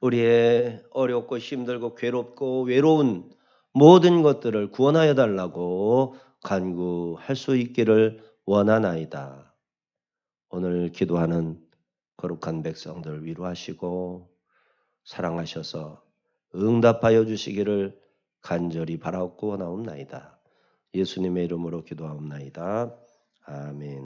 우리의 어렵고 힘들고 괴롭고 외로운 모든 것들을 구원하여 달라고 간구할 수 있기를 원하나이다. 오늘 기도하는 거룩한 백성들을 위로하시고 사랑하셔서 응답하여 주시기를 간절히 바라옵고 나옵나이다. 예수님의 이름으로 기도하옵나이다. 아멘.